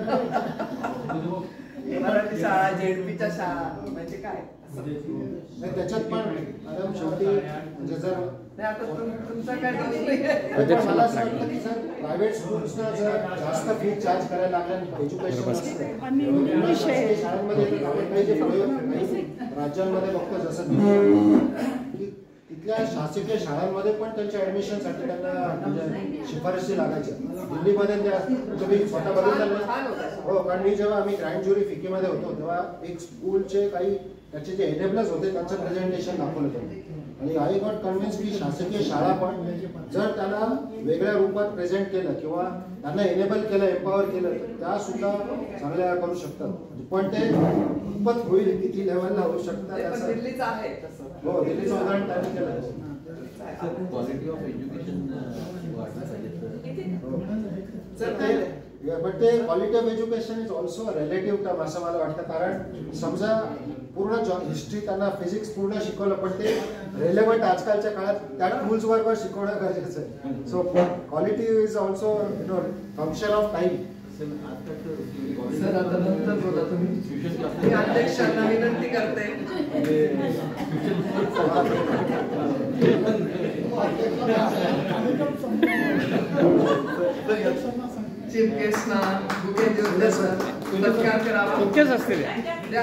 मराठी शाळा, जेडपीच्या शाळा म्हणजे काय त्याच्यात पण मॅडम शेवटी म्हणजे जर आता तुमचा काय मला असं वाटतं की जर प्रायव्हेट स्कूल्सना जर जास्त फी चार्ज करायला लागल्या एज्युकेशन शाळांमध्ये राज्यांमध्ये बघतो जसं की तिथल्या शासकीय शाळांमध्ये पण त्यांच्या ऍडमिशनसाठी त्यांना शिफारशी लागायच्या. दिल्लीमध्ये त्या तुम्ही स्वतः बघितलं ना? हो, कारण मी जेव्हा आम्ही ग्रँड ज्युरी फिकीमध्ये होतो तेव्हा एक स्कूलचे काही त्याचे जे एनेबलर्स होते त्यांचं प्रेझेंटेशन दाखवलं होतं. आणि आय गॉट कन्व्हिन्स की शासकीय शाळा पण जर त्यांना वेगळ्या रूपात प्रेझेंट केलं किंवा त्यांना एनेबल केलं, एम्पॉवर केलं, तर त्या सुद्धा चांगल्या करू शकतात. पण ते कितपत होईल, किती लेवलला होऊ शकतात, दिल्लीच आहे तसं. हो, दिल्लीचं उदाहरण त्यांनी केलं. क्वालिटी ऑफ एज्युकेशन बट ते quality of education is also relative term असं मला वाटतं. कारण समजा पूर्ण हिस्ट्री त्यांना फिजिक्स पूर्ण शिकवलं, पण ते रेलेव्हंट आजकालच्या काळात त्या टूल्स बरोबर शिकवणं गरजेचं आहे. So quality is also function of time. Sir आता नंतर बोला तुम्ही. मी अध्यक्षांना विनंती करते. चीफ गेस्टना बुके देऊन सत्कार करावा. तुमचेच असतील. द्या.